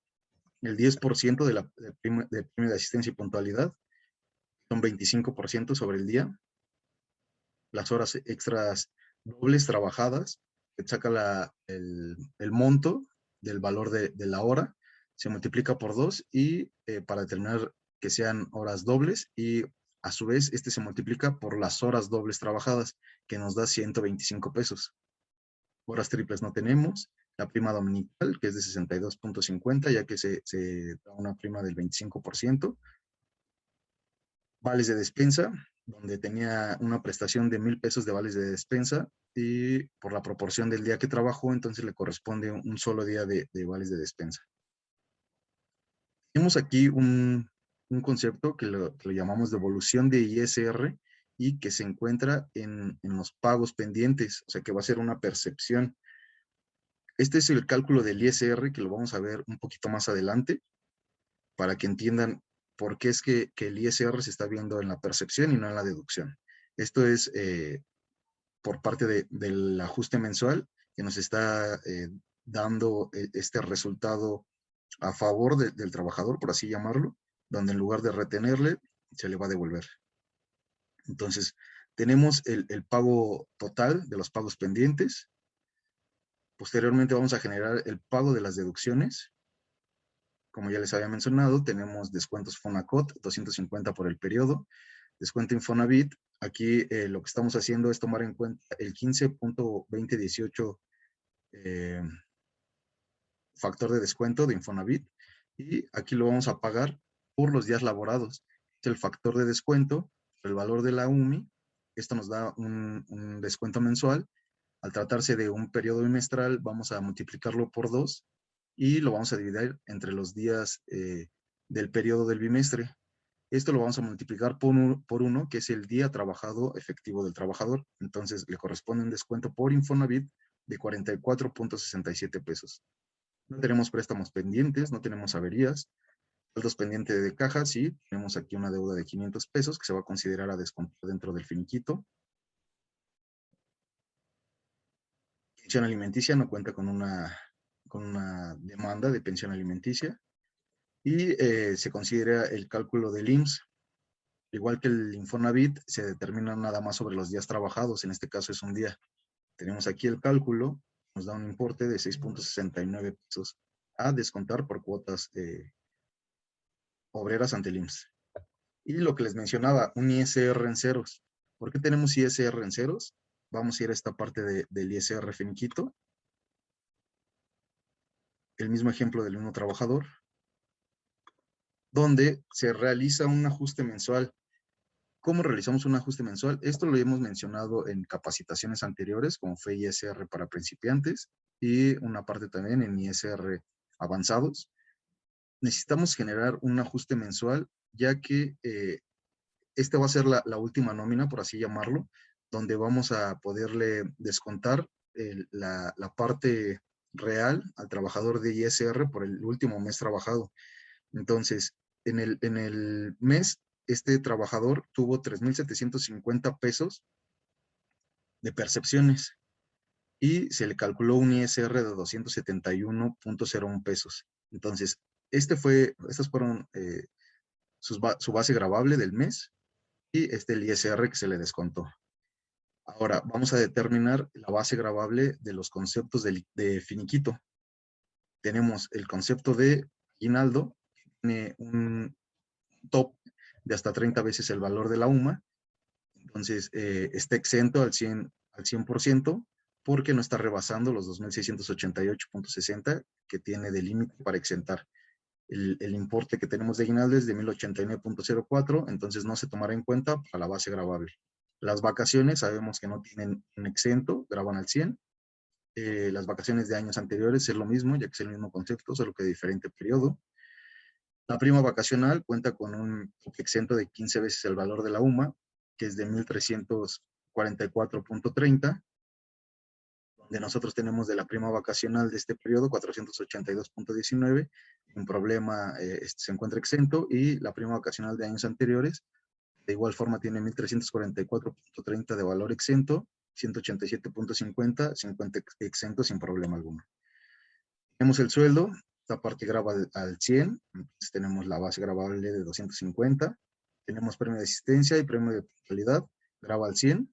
El 10% de prima de asistencia y puntualidad, son 25% sobre el día. Las horas extras dobles trabajadas, que saca el monto del valor de la hora, se multiplica por 2 y para determinar que sean horas dobles, y a su vez este se multiplica por las horas dobles trabajadas, que nos da 125 pesos. Horas triples no tenemos. La prima dominical, que es de 62.50, ya que se da una prima del 25%. Vales de despensa, donde tenía una prestación de 1,000 pesos de vales de despensa, y por la proporción del día que trabajó, entonces le corresponde un solo día de vales de despensa. Tenemos aquí un concepto que lo llamamos devolución de ISR, y que se encuentra en los pagos pendientes, o sea que va a ser una percepción. Este es el cálculo del ISR, que lo vamos a ver un poquito más adelante, para que entiendan por qué es que el ISR se está viendo en la percepción y no en la deducción. Esto es por parte del ajuste mensual, que nos está dando este resultado a favor del trabajador, por así llamarlo, donde en lugar de retenerle, se le va a devolver. Entonces, tenemos el pago total de los pagos pendientes. Posteriormente vamos a generar el pago de las deducciones. Como ya les había mencionado, tenemos descuentos Fonacot, 250 por el periodo, descuento Infonavit. Aquí lo que estamos haciendo es tomar en cuenta el 15.2018 factor de descuento de Infonavit, y aquí lo vamos a pagar por los días laborados. Es el factor de descuento, el valor de la UMI. Esto nos da un descuento mensual. Al tratarse de un periodo bimestral, vamos a multiplicarlo por 2 y lo vamos a dividir entre los días del periodo del bimestre. Esto lo vamos a multiplicar por 1, que es el día trabajado efectivo del trabajador. Entonces le corresponde un descuento por Infonavit de 44.67 pesos. No tenemos préstamos pendientes, no tenemos averías. Saldos pendientes de caja, sí, tenemos aquí una deuda de 500 pesos que se va a considerar a descontar dentro del finiquito. Pensión alimenticia no cuenta con una una demanda de pensión alimenticia y se considera el cálculo del IMSS. Igual que el Infonavit, se determina nada más sobre los días trabajados, en este caso es un día. Tenemos aquí el cálculo, nos da un importe de 6.69 pesos a descontar por cuotas obreras ante el IMSS. Y lo que les mencionaba, un ISR en ceros. ¿Por qué tenemos ISR en ceros? Vamos a ir a esta parte del ISR finiquito. El mismo ejemplo del mismo trabajador, donde se realiza un ajuste mensual. ¿Cómo realizamos un ajuste mensual? Esto lo hemos mencionado en capacitaciones anteriores, como fue ISR para principiantes y una parte también en ISR avanzados. Necesitamos generar un ajuste mensual, ya que esta va a ser la última nómina, por así llamarlo, donde vamos a poderle descontar la parte real al trabajador de ISR por el último mes trabajado. Entonces, en el mes, este trabajador tuvo 3,750 pesos de percepciones y se le calculó un ISR de 271.01 pesos. Entonces, estas fueron su base gravable del mes y el ISR que se le descontó. Ahora, vamos a determinar la base gravable de los conceptos de finiquito. Tenemos el concepto de aguinaldo, que tiene un top de hasta 30 veces el valor de la UMA. Entonces, está exento al 100% porque no está rebasando los 2,688.60 que tiene de límite para exentar. El importe que tenemos de aguinaldo es de 1,089.04, entonces no se tomará en cuenta para la base gravable. Las vacaciones sabemos que no tienen un exento, graban al 100. Las vacaciones de años anteriores es lo mismo, ya que es el mismo concepto, solo que de diferente periodo. La prima vacacional cuenta con un exento de 15 veces el valor de la UMA, que es de 1,344.30, donde nosotros tenemos de la prima vacacional de este periodo 482.19, un problema se encuentra exento, y la prima vacacional de años anteriores de igual forma tiene 1,344.30 de valor exento, 187.50 exento sin problema alguno. Tenemos el sueldo, esta parte graba al 100, entonces tenemos la base gravable de 250, tenemos premio de asistencia y premio de puntualidad, graba al 100,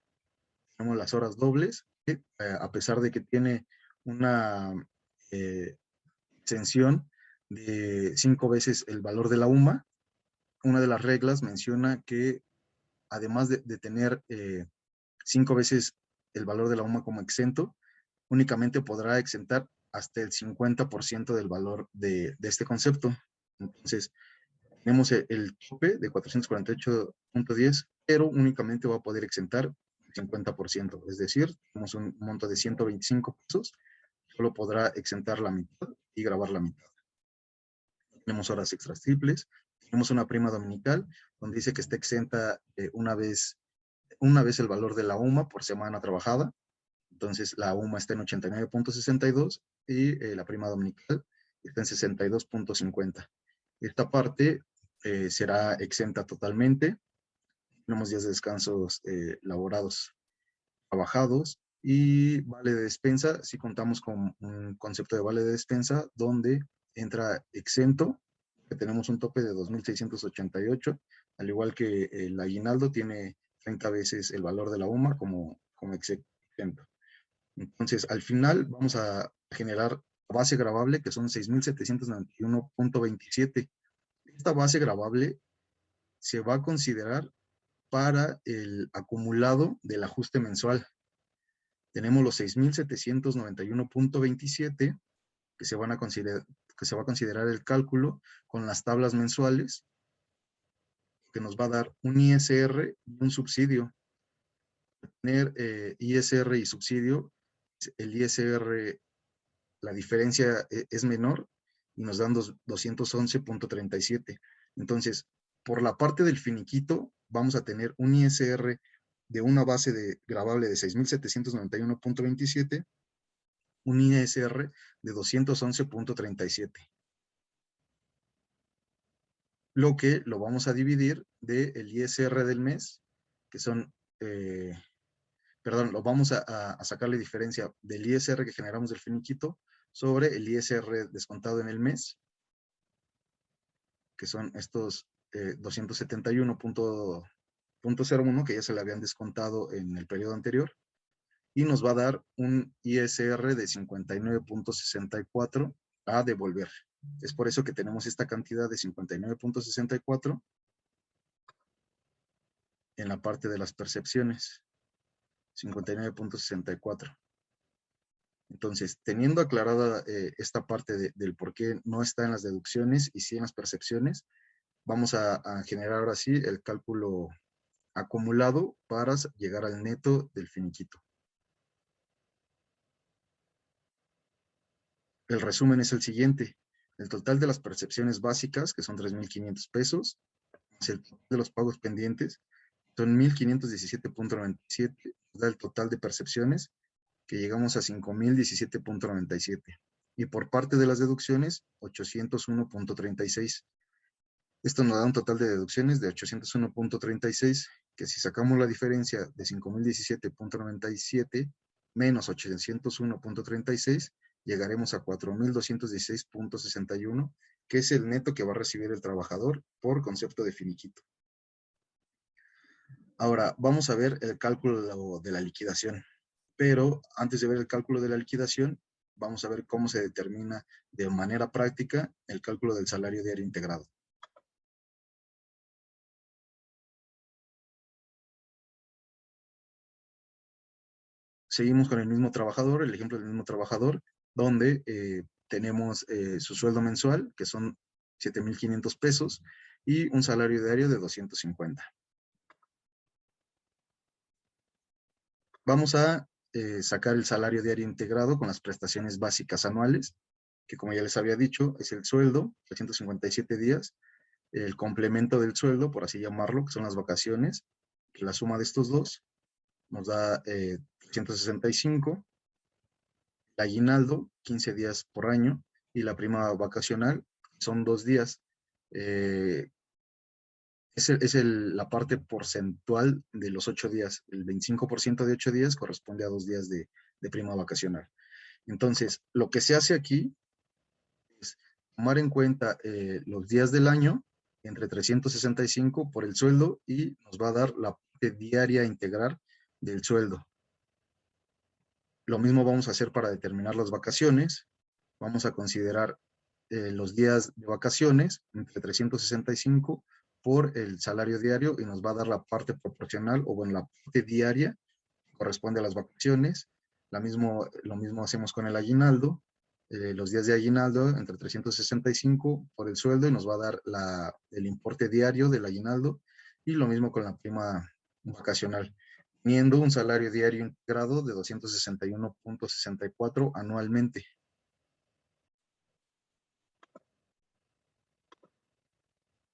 tenemos las horas dobles, que, a pesar de que tiene una exención de 5 veces el valor de la UMA, una de las reglas menciona que además de tener 5 veces el valor de la UMA como exento, únicamente podrá exentar hasta el 50% del valor de este concepto. Entonces, tenemos el tope de 448.10, pero únicamente va a poder exentar el 50%, es decir, tenemos un monto de 125 pesos, solo podrá exentar la mitad y grabar la mitad. Tenemos horas extras triples, tenemos una prima dominical, donde dice que está exenta una vez el valor de la UMA por semana trabajada. Entonces, la UMA está en 89.62 y la prima dominical está en 62.50. Esta parte será exenta totalmente. Tenemos días de descansos laborados, trabajados, y vale de despensa. Si contamos con un concepto de vale de despensa donde entra exento, que tenemos un tope de 2,688, al igual que el aguinaldo tiene 30 veces el valor de la UMA como exento. Entonces, al final vamos a generar base gravable, que son 6,791.27. Esta base gravable se va a considerar para el acumulado del ajuste mensual. Tenemos los 6,791.27 que se va a considerar el cálculo con las tablas mensuales, que nos va a dar un ISR y un subsidio. Tener ISR y subsidio, el ISR, la diferencia es menor y nos dan 211.37. Entonces, por la parte del finiquito, vamos a tener un ISR de una base gravable de 6,791.27, un ISR de 211.37. Lo que lo vamos a dividir del ISR del mes, que son, lo vamos a sacarle diferencia del ISR que generamos del finiquito sobre el ISR descontado en el mes, que son estos 271.01 que ya se le habían descontado en el periodo anterior, y nos va a dar un ISR de 59.64 a devolver. Es por eso que tenemos esta cantidad de 59.64 en la parte de las percepciones. 59.64. Entonces, teniendo aclarada esta parte del por qué no está en las deducciones y sí en las percepciones, vamos a generar ahora sí el cálculo acumulado para llegar al neto del finiquito. El resumen es el siguiente. El total de las percepciones básicas, que son 3,500 pesos, más el total de los pagos pendientes, son 1,517.97, da el total de percepciones, que llegamos a 5,017.97. Y por parte de las deducciones, 801.36. Esto nos da un total de deducciones de 801.36, que si sacamos la diferencia de 5,017.97 menos 801.36, llegaremos a 4,216.61, que es el neto que va a recibir el trabajador por concepto de finiquito. Ahora, vamos a ver el cálculo de la liquidación. Pero antes de ver el cálculo de la liquidación, vamos a ver cómo se determina de manera práctica el cálculo del salario diario integrado. Seguimos con el mismo trabajador, el ejemplo del mismo trabajador, donde tenemos su sueldo mensual, que son 7,500 pesos, y un salario diario de 250. Vamos a sacar el salario diario integrado con las prestaciones básicas anuales, que como ya les había dicho, es el sueldo, 357 días, el complemento del sueldo, por así llamarlo, que son las vacaciones, que la suma de estos dos nos da 365, el aguinaldo, 15 días por año, y la prima vacacional, son 2 días. La parte porcentual de los 8 días. El 25% de 8 días corresponde a 2 días de prima vacacional. Entonces, lo que se hace aquí es tomar en cuenta los días del año entre 365 por el sueldo y nos va a dar la parte diaria integral del sueldo. Lo mismo vamos a hacer para determinar las vacaciones. Vamos a considerar los días de vacaciones entre 365 por el salario diario y nos va a dar la parte proporcional o bueno, la parte diaria que corresponde a las vacaciones. Lo mismo hacemos con el aguinaldo. Los días de aguinaldo entre 365 por el sueldo y nos va a dar el importe diario del aguinaldo y lo mismo con la prima vacacional, teniendo un salario diario integrado de 261.64 anualmente.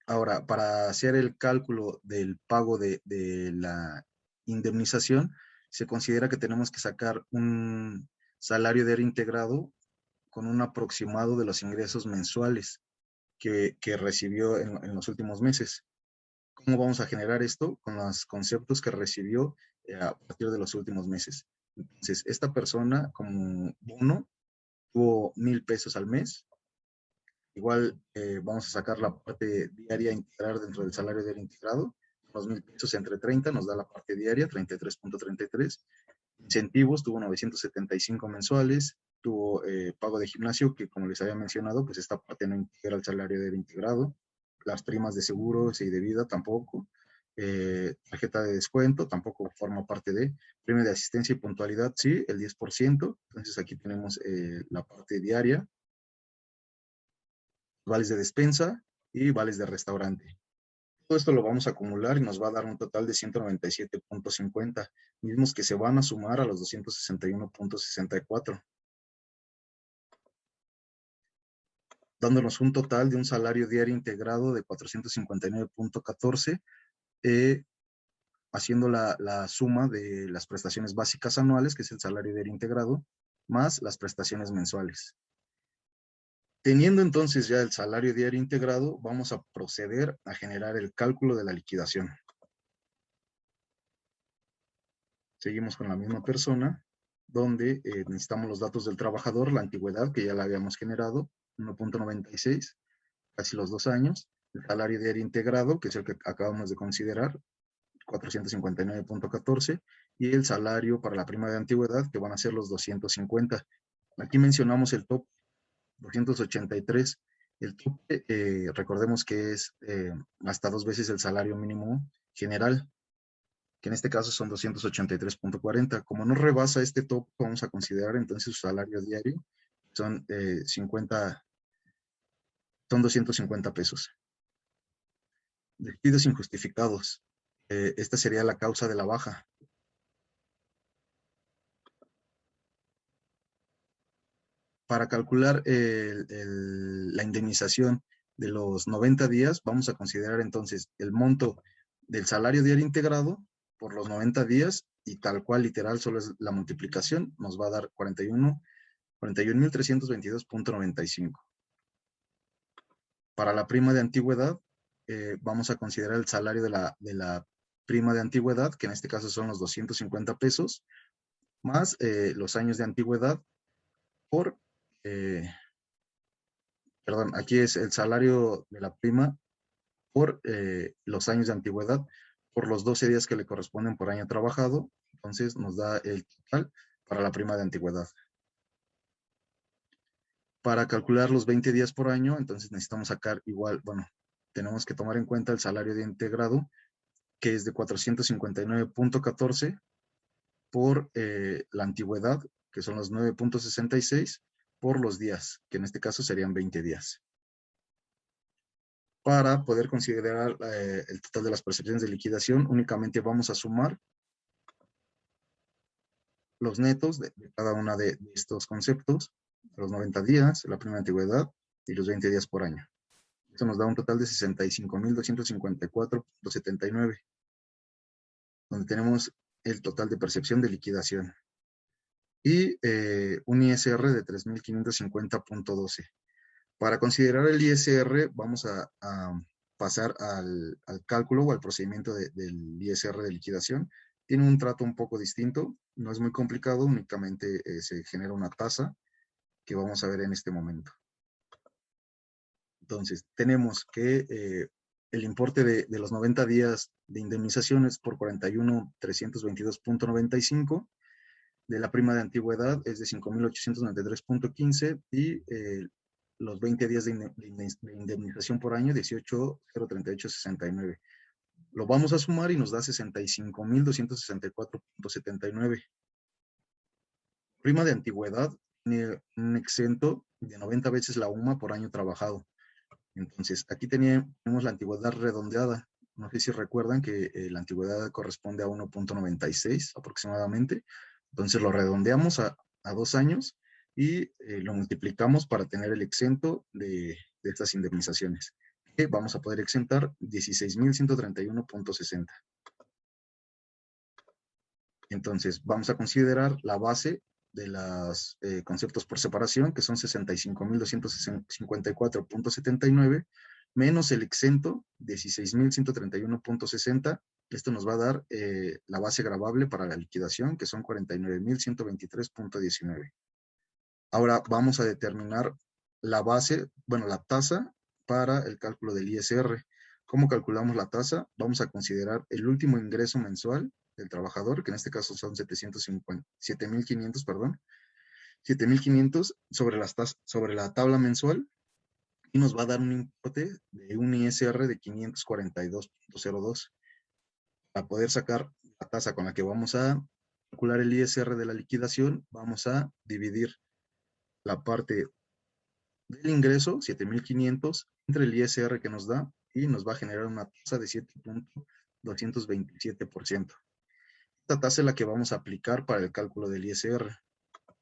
Ahora, para hacer el cálculo del pago de la indemnización, se considera que tenemos que sacar un salario diario integrado con un aproximado de los ingresos mensuales que recibió en los últimos meses. ¿Cómo vamos a generar esto? Con los conceptos que recibió a partir de los últimos meses. Entonces, esta persona como bono tuvo 1,000 pesos al mes. Igual vamos a sacar la parte diaria integral dentro del salario diario integrado. Los 1,000 pesos entre 30 nos da la parte diaria, 33.33. Incentivos, tuvo 975 mensuales. Tuvo pago de gimnasio, que como les había mencionado, pues esta parte no integra el salario diario integrado. Las primas de seguros y de vida tampoco. Tarjeta de descuento tampoco forma parte de. Premio de asistencia y puntualidad, sí, el 10%. Entonces aquí tenemos la parte diaria, vales de despensa y vales de restaurante. Todo esto lo vamos a acumular y nos va a dar un total de 197.50, mismos que se van a sumar a los 261.64, dándonos un total de un salario diario integrado de 459.14, haciendo la suma de las prestaciones básicas anuales, que es el salario diario integrado, más las prestaciones mensuales. Teniendo entonces ya el salario diario integrado, vamos a proceder a generar el cálculo de la liquidación. Seguimos con la misma persona. donde necesitamos los datos del trabajador, la antigüedad, que ya la habíamos generado, 1.96, casi los 2 años, el salario diario integrado, que es el que acabamos de considerar, 459.14, y el salario para la prima de antigüedad, que van a ser los 250. Aquí mencionamos el top 283. El tope, recordemos que es hasta 2 veces el salario mínimo general, que en este caso son 283.40. Como no rebasa este tope, vamos a considerar entonces su salario diario, son 250 pesos. Despidos injustificados. Esta sería la causa de la baja. Para calcular la indemnización de los 90 días, vamos a considerar entonces el monto del salario diario integrado por los 90 días y tal cual literal solo es la multiplicación, nos va a dar 41.322.95. Para la prima de antigüedad, vamos a considerar el salario de la prima de antigüedad, que en este caso son los 250 pesos, más los años de antigüedad por, perdón, aquí es el salario de la prima por los años de antigüedad, por los 12 días que le corresponden por año trabajado, entonces nos da el total para la prima de antigüedad. Para calcular los 20 días por año, entonces necesitamos sacar igual, bueno, tenemos que tomar en cuenta el salario de integrado, que es de 459.14 por la antigüedad, que son los 9.66, por los días, que en este caso serían 20 días. Para poder considerar el total de las percepciones de liquidación, únicamente vamos a sumar los netos de cada una de estos conceptos, los 90 días, la prima de antigüedad y los 20 días por año. Esto nos da un total de 65.254.79, donde tenemos el total de percepción de liquidación. Y un ISR de 3.550.12. Para considerar el ISR, vamos a pasar al cálculo o al procedimiento del ISR de liquidación. Tiene un trato un poco distinto, no es muy complicado, únicamente se genera una tasa que vamos a ver en este momento. Entonces, tenemos que el importe de los 90 días de indemnizaciones por 41.322.95, de la prima de antigüedad es de 5.893.15 y los 20 días de indemnización por año, 18.038.69. Lo vamos a sumar y nos da 65.264.79. Prima de antigüedad tiene un exento de 90 veces la UMA por año trabajado. Entonces, aquí tenemos la antigüedad redondeada. No sé si recuerdan que la antigüedad corresponde a 1.96 aproximadamente. Entonces, lo redondeamos a 2 años y lo multiplicamos para tener el exento de estas indemnizaciones. Que vamos a poder exentar 16.131.60. Entonces, vamos a considerar la base de los conceptos por separación, que son 65.254.79, menos el exento, 16.131.60. Esto nos va a dar la base gravable para la liquidación, que son 49.123.19. Ahora vamos a determinar la base, bueno, la tasa para el cálculo del ISR. ¿Cómo calculamos la tasa? Vamos a considerar el último ingreso mensual del trabajador, que en este caso son 7.500, perdón, 7.500 sobre la tabla mensual, y nos va a dar un importe de un ISR de 542.02. Para poder sacar la tasa con la que vamos a calcular el ISR de la liquidación, vamos a dividir la parte del ingreso, 7.500, entre el ISR que nos da, y nos va a generar una tasa de 7.227%. Esta tasa es la que vamos a aplicar para el cálculo del ISR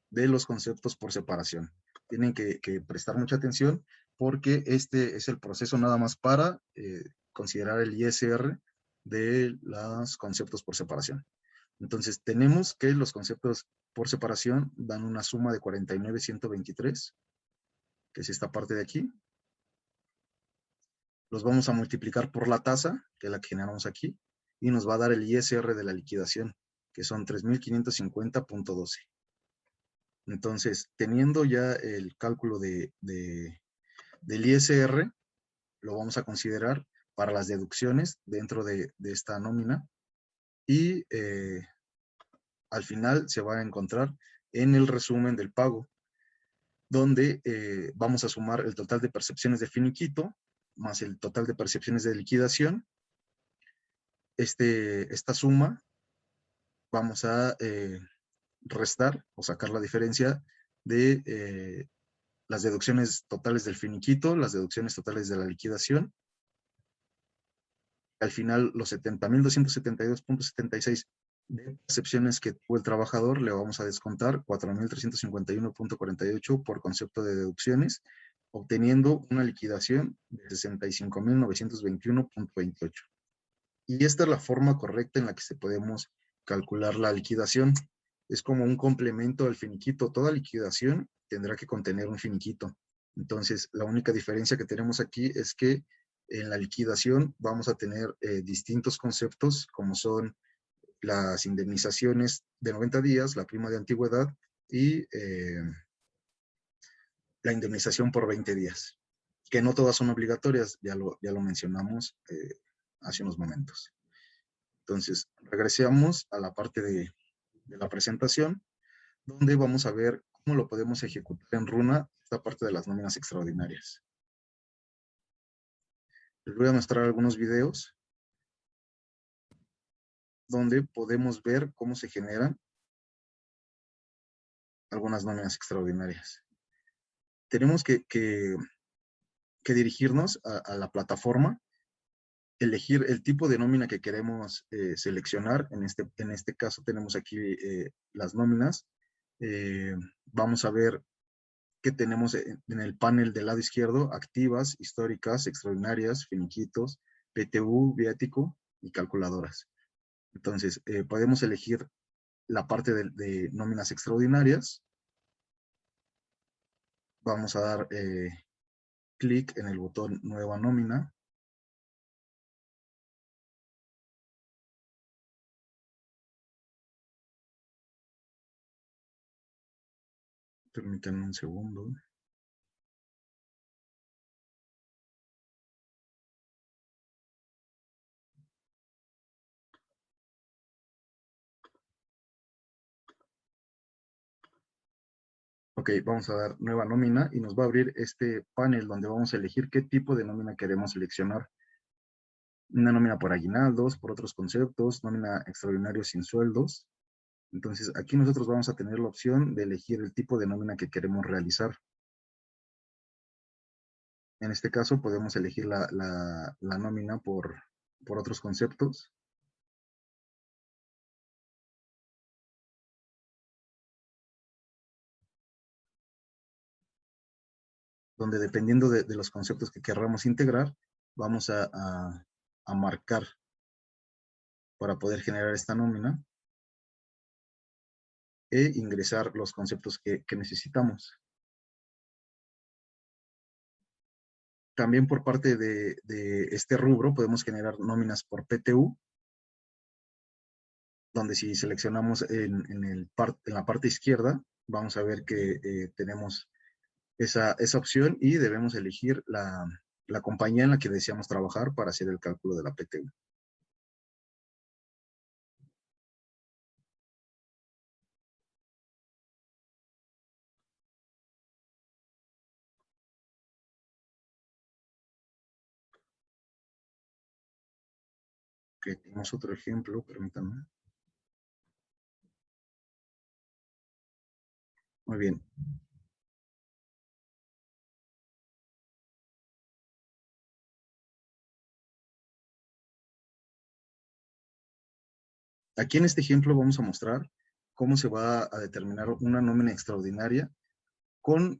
de los conceptos por separación. Tienen que prestar mucha atención porque este es el proceso nada más para considerar el ISR de los conceptos por separación. Entonces, tenemos que los conceptos por separación dan una suma de 49.123, que es esta parte de aquí. Los vamos a multiplicar por la tasa, que es la que generamos aquí, y nos va a dar el ISR de la liquidación, que son 3.550.12. Entonces, teniendo ya el cálculo del ISR, lo vamos a considerar para las deducciones dentro de esta nómina y al final se va a encontrar en el resumen del pago, donde vamos a sumar el total de percepciones de finiquito más el total de percepciones de liquidación. Esta suma vamos a restar o sacar la diferencia de las deducciones totales del finiquito, las deducciones totales de la liquidación. Al final, los 70,272,76 de percepciones que tuvo el trabajador, le vamos a descontar 4,351,48 por concepto de deducciones, obteniendo una liquidación de 65,921,28. Y esta es la forma correcta en la que se podemos calcular la liquidación. Es como un complemento al finiquito. Toda liquidación tendrá que contener un finiquito. Entonces, la única diferencia que tenemos aquí es que en la liquidación vamos a tener distintos conceptos, como son las indemnizaciones de 90 días, la prima de antigüedad y la indemnización por 20 días, que no todas son obligatorias, ya lo mencionamos hace unos momentos. Entonces, regresamos a la parte de la presentación, donde vamos a ver cómo lo podemos ejecutar en Runa, esta parte de las nóminas extraordinarias. Les voy a mostrar algunos videos donde podemos ver cómo se generan algunas nóminas extraordinarias. Tenemos que dirigirnos a la plataforma, elegir el tipo de nómina que queremos seleccionar. En este caso tenemos aquí las nóminas. Vamos a ver que tenemos en el panel del lado izquierdo: activas, históricas, extraordinarias, finiquitos, PTU, viático y calculadoras. Entonces, podemos elegir la parte de nóminas extraordinarias. Vamos a dar clic en el botón Nueva nómina. Permítanme un segundo. Ok, vamos a dar nueva nómina y nos va a abrir este panel donde vamos a elegir qué tipo de nómina queremos seleccionar. Una nómina por aguinaldos, por otros conceptos, nómina extraordinario sin sueldos. Entonces, aquí nosotros vamos a tener la opción de elegir el tipo de nómina que queremos realizar. En este caso, podemos elegir la nómina por otros conceptos. Donde, dependiendo de los conceptos que queramos integrar, vamos a marcar para poder generar esta nómina e ingresar los conceptos que necesitamos. También por parte de este rubro podemos generar nóminas por PTU, donde si seleccionamos en la parte izquierda, vamos a ver que tenemos esa opción y debemos elegir la compañía en la que deseamos trabajar para hacer el cálculo de la PTU. Ok, tenemos otro ejemplo, permítanme. Muy bien. Aquí en este ejemplo vamos a mostrar cómo se va a determinar una nómina extraordinaria con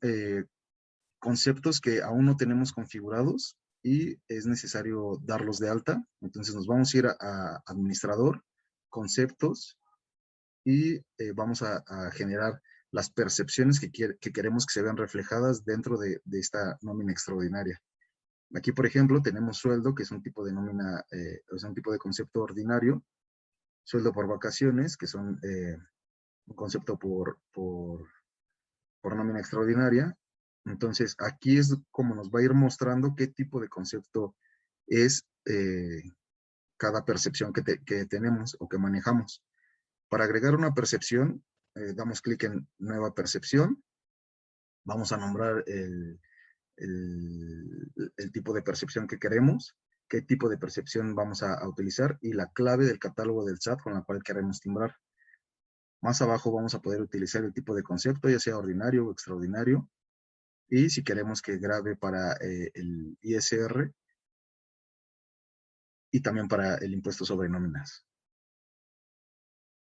conceptos que aún no tenemos configurados y es necesario darlos de alta. Entonces nos vamos a ir a administrador, conceptos, y vamos a generar las percepciones que queremos que se vean reflejadas dentro de esta nómina extraordinaria. Aquí, por ejemplo, tenemos sueldo, que es un tipo de nómina, es un tipo de concepto ordinario. Sueldo por vacaciones, que son un concepto por por nómina extraordinaria. Entonces, aquí es como nos va a ir mostrando qué tipo de concepto es cada percepción que tenemos o que manejamos. Para agregar una percepción, damos clic en nueva percepción. Vamos a nombrar el tipo de percepción que queremos, qué tipo de percepción vamos a utilizar y la clave del catálogo del SAT con la cual queremos timbrar. Más abajo vamos a poder utilizar el tipo de concepto, ya sea ordinario o extraordinario. Y si queremos que grabe para el ISR y también para el impuesto sobre nóminas.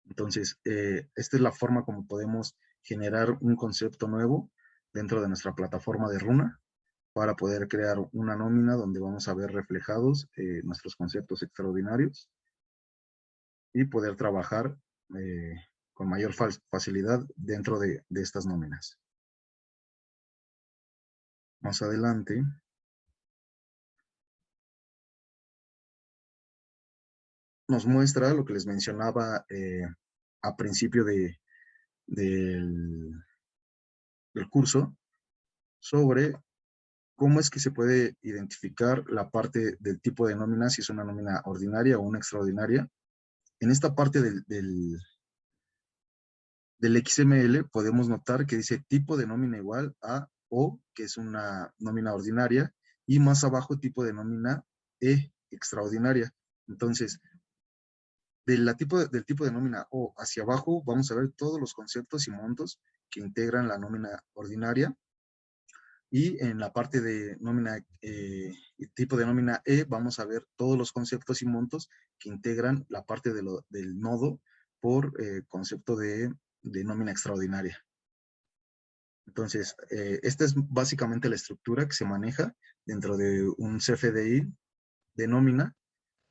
Entonces, esta es la forma como podemos generar un concepto nuevo dentro de nuestra plataforma de Runa para poder crear una nómina donde vamos a ver reflejados nuestros conceptos extraordinarios y poder trabajar con mayor facilidad dentro de estas nóminas. Más adelante, nos muestra lo que les mencionaba a principio del curso sobre cómo es que se puede identificar la parte del tipo de nómina, si es una nómina ordinaria o una extraordinaria. En esta parte del XML podemos notar que dice tipo de nómina igual a O, que es una nómina ordinaria, y más abajo tipo de nómina E, extraordinaria. Entonces, del tipo de nómina O hacia abajo vamos a ver todos los conceptos y montos que integran la nómina ordinaria. Y en la parte de nómina, tipo de nómina E, vamos a ver todos los conceptos y montos que integran la parte del nodo por concepto de nómina extraordinaria. Entonces, esta es básicamente la estructura que se maneja dentro de un CFDI de nómina,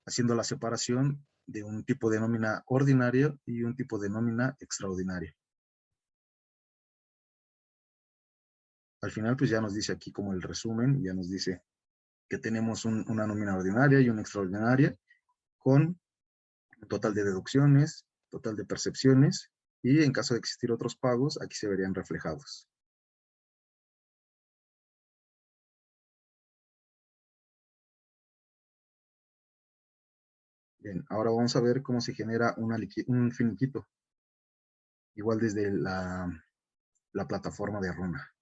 haciendo la separación de un tipo de nómina ordinaria y un tipo de nómina extraordinaria. Al final, pues ya nos dice aquí como el resumen, ya nos dice que tenemos una nómina ordinaria y una extraordinaria con total de deducciones, total de percepciones, y en caso de existir otros pagos, aquí se verían reflejados. Bien, ahora vamos a ver cómo se genera un finiquito, igual desde la plataforma de Runa.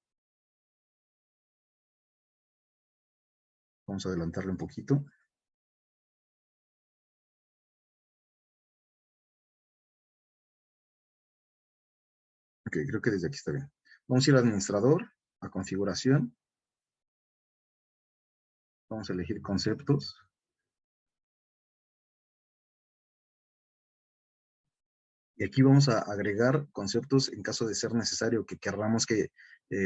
Vamos a adelantarle un poquito. Ok, creo que desde aquí está bien. Vamos a ir a administrador, a configuración. Vamos a elegir conceptos. Y aquí vamos a agregar conceptos en caso de ser necesario, que querramos que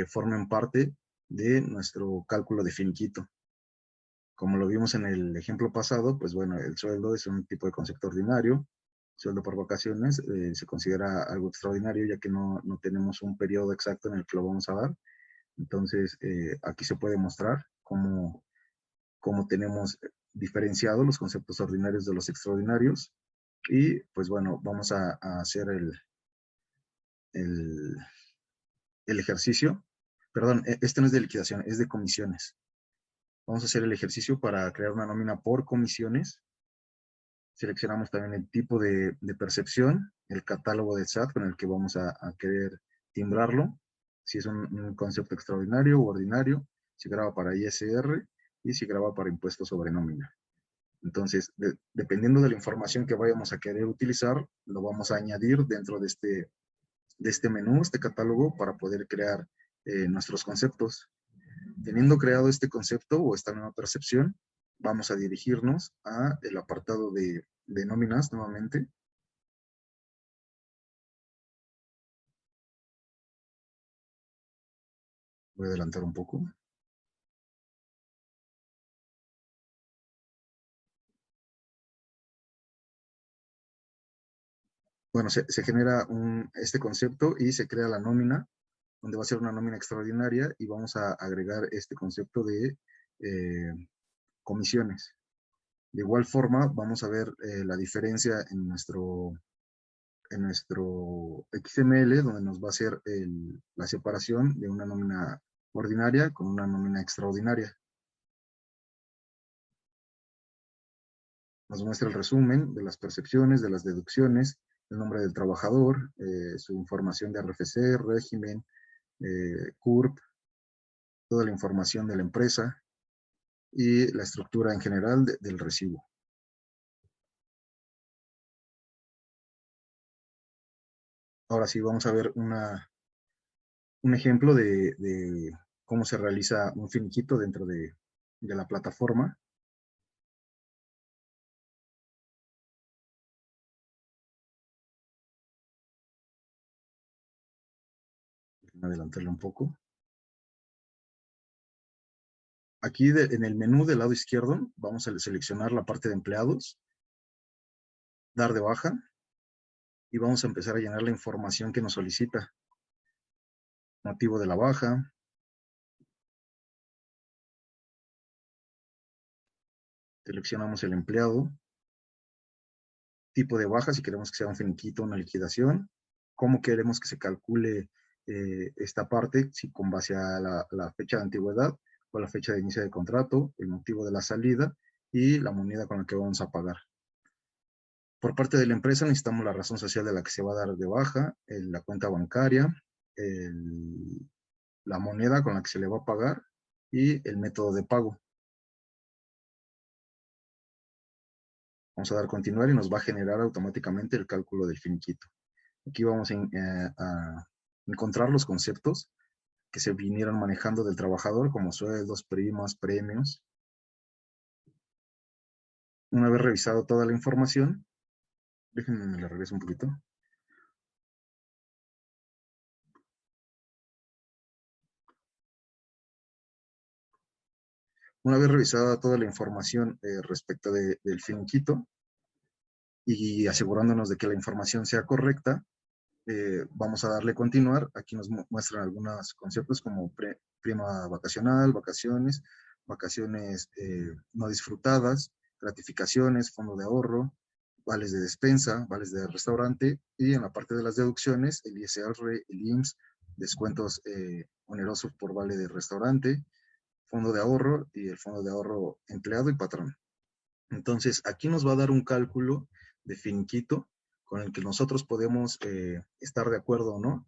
formen parte de nuestro cálculo de finiquito. Como lo vimos en el ejemplo pasado, pues bueno, el sueldo es un tipo de concepto ordinario. Sueldo por vacaciones se considera algo extraordinario, ya que no tenemos un periodo exacto en el que lo vamos a dar. Entonces, aquí se puede mostrar cómo tenemos diferenciado los conceptos ordinarios de los extraordinarios. Y pues bueno, vamos a hacer el ejercicio. Perdón, este no es de liquidación, es de comisiones. Vamos a hacer el ejercicio para crear una nómina por comisiones. Seleccionamos también el tipo de percepción, el catálogo de SAT con el que vamos a querer timbrarlo, si es un concepto extraordinario o ordinario, si graba para ISR y si graba para impuestos sobre nómina. Entonces, dependiendo de la información que vayamos a querer utilizar, lo vamos a añadir dentro de este menú, este catálogo, para poder crear nuestros conceptos. Teniendo creado este concepto o esta nueva percepción, vamos a dirigirnos al apartado de nóminas nuevamente. Voy a adelantar un poco. Bueno, se genera este concepto y se crea la nómina, donde va a ser una nómina extraordinaria, y vamos a agregar este concepto de comisiones. De igual forma, vamos a ver la diferencia en nuestro nuestro XML, donde nos va a hacer la separación de una nómina ordinaria con una nómina extraordinaria. Nos muestra el resumen de las percepciones, de las deducciones, el nombre del trabajador, su información de RFC, régimen, CURP, toda la información de la empresa y la estructura en general del recibo. Ahora sí, vamos a ver un ejemplo de cómo se realiza un finiquito dentro de la plataforma. Adelantarle un poco. Aquí en el menú del lado izquierdo vamos a seleccionar la parte de empleados, dar de baja y vamos a empezar a llenar la información que nos solicita. Motivo de la baja, seleccionamos el empleado, tipo de baja, si queremos que sea un finiquito, una liquidación, cómo queremos que se calcule esta parte, si con base a la fecha de antigüedad o la fecha de inicio de contrato, el motivo de la salida y la moneda con la que vamos a pagar. Por parte de la empresa necesitamos la razón social de la que se va a dar de baja, la cuenta bancaria, la moneda con la que se le va a pagar y el método de pago. Vamos a dar continuar y nos va a generar automáticamente el cálculo del finiquito. Aquí vamos a encontrar los conceptos que se vinieron manejando del trabajador, como sueldos, primas, premios. Una vez revisado toda la información, déjenme me la regreso un poquito. Una vez revisada toda la información respecto del finiquito y asegurándonos de que la información sea correcta, vamos a darle continuar. Aquí nos muestran algunos conceptos como prima vacacional, vacaciones, vacaciones no disfrutadas, gratificaciones, fondo de ahorro, vales de despensa, vales de restaurante y en la parte de las deducciones, el ISR, el IMSS, descuentos onerosos por vale de restaurante, fondo de ahorro y el fondo de ahorro empleado y patrón. Entonces, aquí nos va a dar un cálculo de finiquito con el que nosotros podemos estar de acuerdo o no,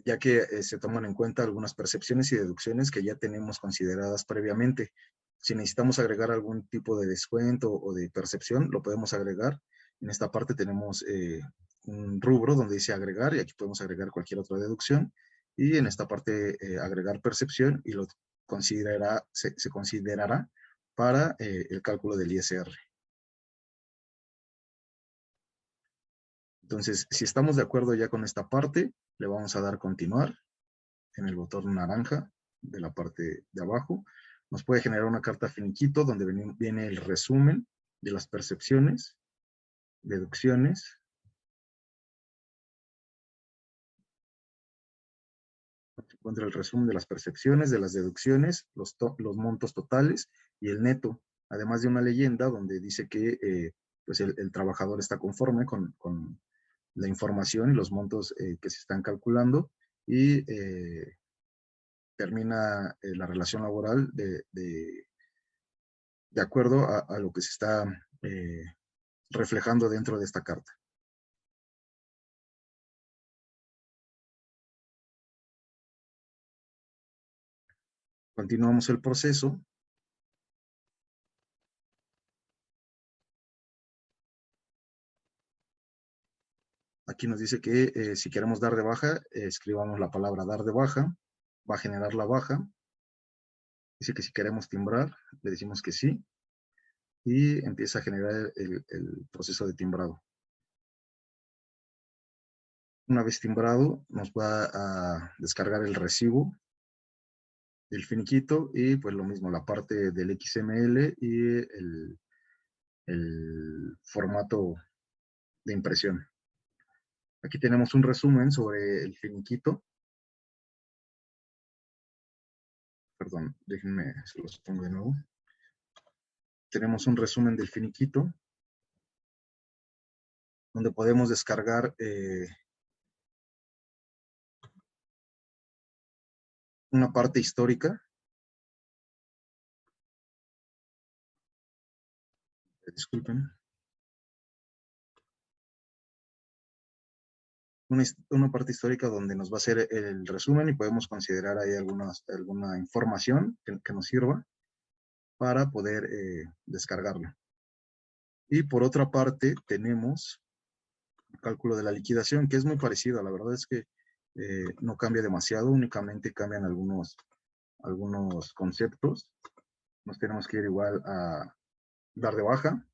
ya que se toman en cuenta algunas percepciones y deducciones que ya tenemos consideradas previamente. Si necesitamos agregar algún tipo de descuento o de percepción, lo podemos agregar. En esta parte tenemos un rubro donde dice agregar y aquí podemos agregar cualquier otra deducción. Y en esta parte agregar percepción y lo se considerará para el cálculo del ISR. Entonces, si estamos de acuerdo ya con esta parte, le vamos a dar continuar en el botón naranja de la parte de abajo. Nos puede generar una carta finiquito donde viene el resumen de las percepciones, deducciones. Se encuentra el resumen de las percepciones, de las deducciones, los montos totales y el neto, además de una leyenda donde dice que pues el trabajador está conforme con la información y los montos que se están calculando y termina la relación laboral de acuerdo a lo que se está reflejando dentro de esta carta. Continuamos el proceso. Aquí nos dice que si queremos dar de baja, escribamos la palabra dar de baja, va a generar la baja. Dice que si queremos timbrar, le decimos que sí, y empieza a generar el proceso de timbrado. Una vez timbrado, nos va a descargar el recibo, el finiquito, y pues lo mismo, la parte del XML y el formato de impresión. Aquí tenemos un resumen sobre el finiquito. Perdón, déjenme, se los pongo de nuevo. Tenemos un resumen del finiquito. donde podemos descargar una parte histórica. Disculpen. Una parte histórica donde nos va a hacer el resumen y podemos considerar ahí alguna información que nos sirva para poder descargarlo. Y por otra parte tenemos el cálculo de la liquidación, que es muy parecido. La verdad es que no cambia demasiado, únicamente cambian algunos conceptos. Nos tenemos que ir igual a dar de baja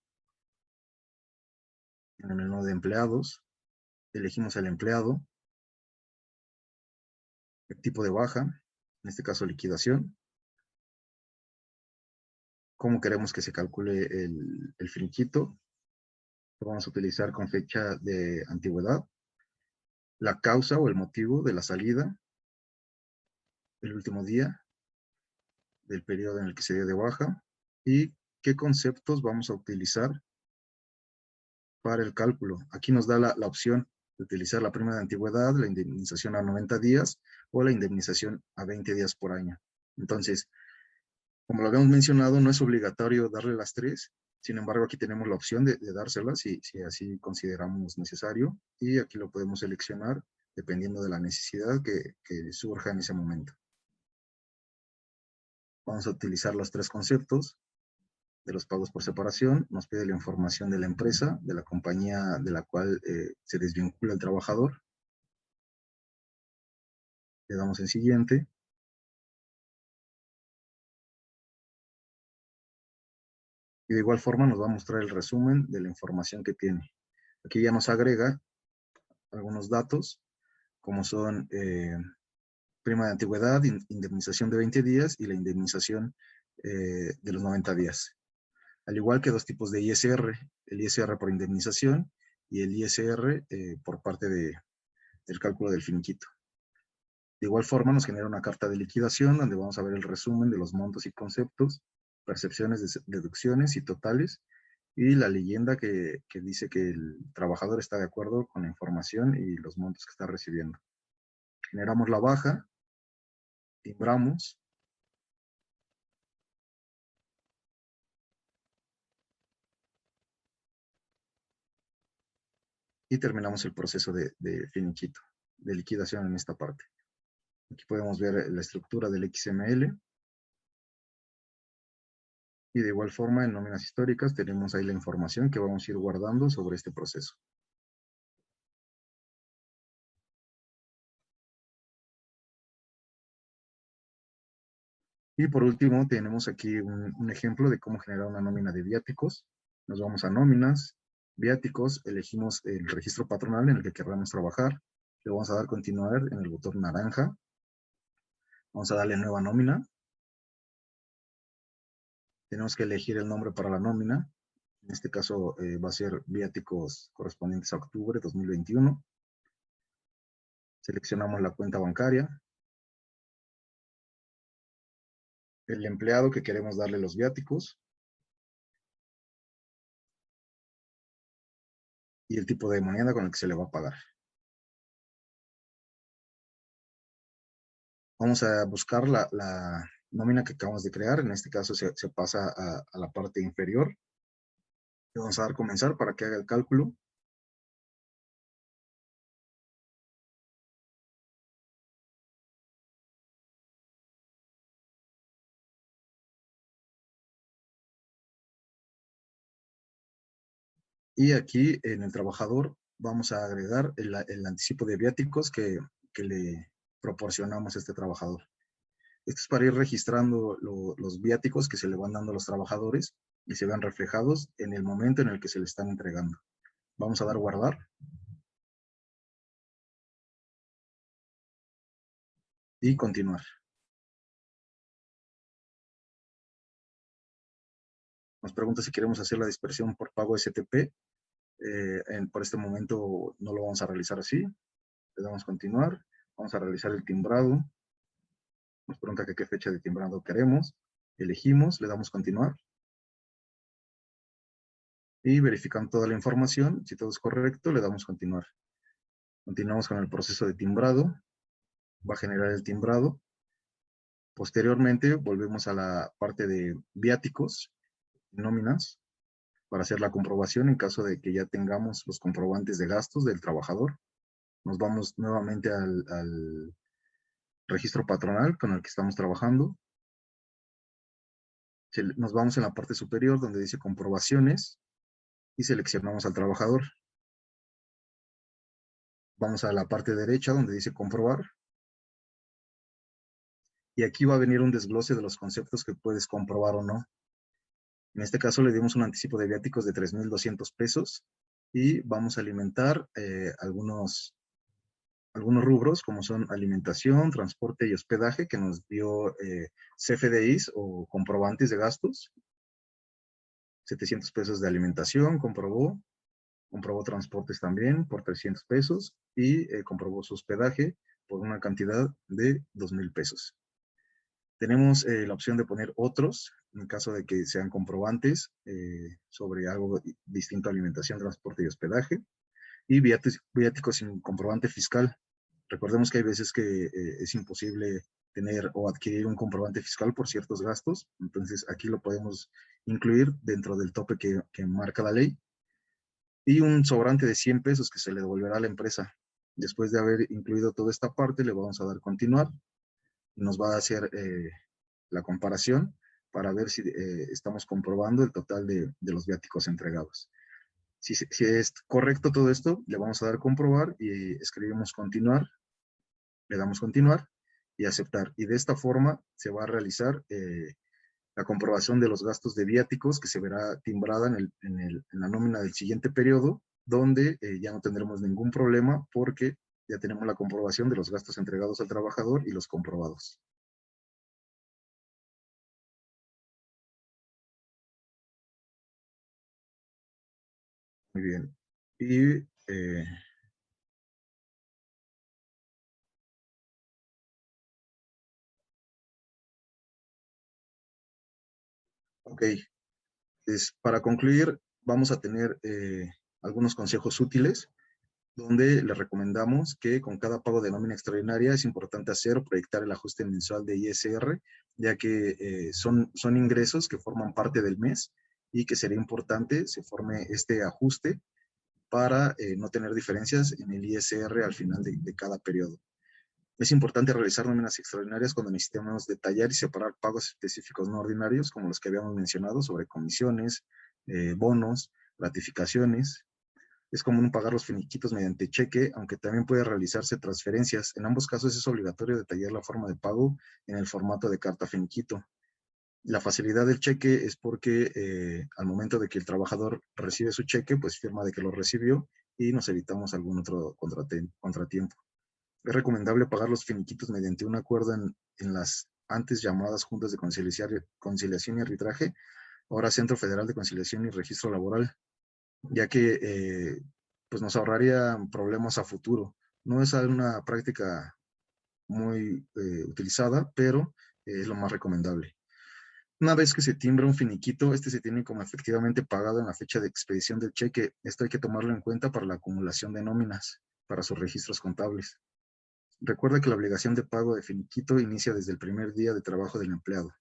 en el menú de empleados. Elegimos el empleado, el tipo de baja, en este caso liquidación, cómo queremos que se calcule el finiquito, lo vamos a utilizar con fecha de antigüedad, la causa o el motivo de la salida, el último día del periodo en el que se dio de baja y qué conceptos vamos a utilizar para el cálculo. Aquí nos da la opción de utilizar la prima de antigüedad, la indemnización a 90 días o la indemnización a 20 días por año. Entonces, como lo habíamos mencionado, no es obligatorio darle las tres. Sin embargo, aquí tenemos la opción de dárselas si así consideramos necesario. Y aquí lo podemos seleccionar dependiendo de la necesidad que surja en ese momento. Vamos a utilizar los tres conceptos de los pagos por separación. Nos pide la información de la empresa, de la compañía de la cual se desvincula el trabajador. Le damos en siguiente. Y de igual forma nos va a mostrar el resumen de la información que tiene. Aquí ya nos agrega algunos datos, como son prima de antigüedad, indemnización de 20 días y la indemnización de los 90 días. Al igual que dos tipos de ISR, el ISR por indemnización y el ISR por parte del cálculo del finiquito. De igual forma nos genera una carta de liquidación donde vamos a ver el resumen de los montos y conceptos, percepciones, deducciones y totales, y la leyenda que dice que el trabajador está de acuerdo con la información y los montos que está recibiendo. Generamos la baja, timbramos, y terminamos el proceso de finiquito, de liquidación en esta parte. Aquí podemos ver la estructura del XML. Y de igual forma, en nóminas históricas tenemos ahí la información que vamos a ir guardando sobre este proceso. Y por último, tenemos aquí un ejemplo de cómo generar una nómina de viáticos. Nos vamos a nóminas, viáticos, elegimos el registro patronal en el que queramos trabajar. Le vamos a dar continuar en el botón naranja. Vamos a darle nueva nómina. Tenemos que elegir el nombre para la nómina. En este caso va a ser viáticos correspondientes a octubre 2021. Seleccionamos la cuenta bancaria. El empleado que queremos darle los viáticos. Y el tipo de moneda con el que se le va a pagar. Vamos a buscar la nómina que acabamos de crear. En este caso se pasa a la parte inferior. Le vamos a dar comenzar para que haga el cálculo. Y aquí en el trabajador vamos a agregar el anticipo de viáticos que le proporcionamos a este trabajador. Esto es para ir registrando los viáticos que se le van dando a los trabajadores y se vean reflejados en el momento en el que se le están entregando. Vamos a dar guardar. Y continuar. Nos pregunta si queremos hacer la dispersión por pago STP. Por este momento no lo vamos a realizar así. Le damos continuar. Vamos a realizar el timbrado. Nos pregunta que qué fecha de timbrado queremos. Elegimos, le damos continuar. Y verificando toda la información, si todo es correcto, le damos continuar. Continuamos con el proceso de timbrado. Va a generar el timbrado. Posteriormente, volvemos a la parte de viáticos, nóminas, para hacer la comprobación en caso de que ya tengamos los comprobantes de gastos del trabajador. Nos vamos nuevamente al registro patronal con el que estamos trabajando. Nos vamos en la parte superior donde dice comprobaciones y seleccionamos al trabajador. Vamos a la parte derecha donde dice comprobar. Y aquí va a venir un desglose de los conceptos que puedes comprobar o no. En este caso le dimos un anticipo de viáticos de 3,200 pesos y vamos a alimentar algunos rubros como son alimentación, transporte y hospedaje que nos dio CFDIs o comprobantes de gastos. 700 pesos de alimentación, comprobó transportes también por 300 pesos y comprobó su hospedaje por una cantidad de 2,000 pesos. Tenemos la opción de poner otros, en caso de que sean comprobantes sobre algo distinto a alimentación, transporte y hospedaje, y viáticos sin comprobante fiscal. Recordemos que hay veces que es imposible tener o adquirir un comprobante fiscal por ciertos gastos, entonces aquí lo podemos incluir dentro del tope que marca la ley, y un sobrante de 100 pesos que se le devolverá a la empresa. Después de haber incluido toda esta parte, le vamos a dar continuar, y nos va a hacer la comparación para ver si estamos comprobando el total de los viáticos entregados. Si es correcto todo esto, le vamos a dar comprobar y escribimos continuar, le damos continuar y aceptar. Y de esta forma se va a realizar la comprobación de los gastos de viáticos que se verá timbrada en la nómina del siguiente periodo, donde ya no tendremos ningún problema porque ya tenemos la comprobación de los gastos entregados al trabajador y los comprobados. Muy bien. Y ok, para concluir, vamos a tener algunos consejos útiles donde le recomendamos que con cada pago de nómina extraordinaria es importante hacer o proyectar el ajuste mensual de ISR, ya que son ingresos que forman parte del mes y que sería importante se forme este ajuste para no tener diferencias en el ISR al final de cada periodo. Es importante realizar nóminas extraordinarias cuando necesitamos detallar y separar pagos específicos no ordinarios, como los que habíamos mencionado sobre comisiones, bonos, gratificaciones. Es común pagar los finiquitos mediante cheque, aunque también puede realizarse transferencias. En ambos casos es obligatorio detallar la forma de pago en el formato de carta finiquito. La facilidad del cheque es porque al momento de que el trabajador recibe su cheque, pues firma de que lo recibió y nos evitamos algún otro contratiempo. Es recomendable pagar los finiquitos mediante un acuerdo en las antes llamadas juntas de conciliación y arbitraje, ahora Centro Federal de Conciliación y Registro Laboral, ya que pues nos ahorraría problemas a futuro. No es una práctica muy utilizada, pero es lo más recomendable. Una vez que se timbra un finiquito, este se tiene como efectivamente pagado en la fecha de expedición del cheque. Esto hay que tomarlo en cuenta para la acumulación de nóminas, para sus registros contables. Recuerda que la obligación de pago de finiquito inicia desde el primer día de trabajo del empleado.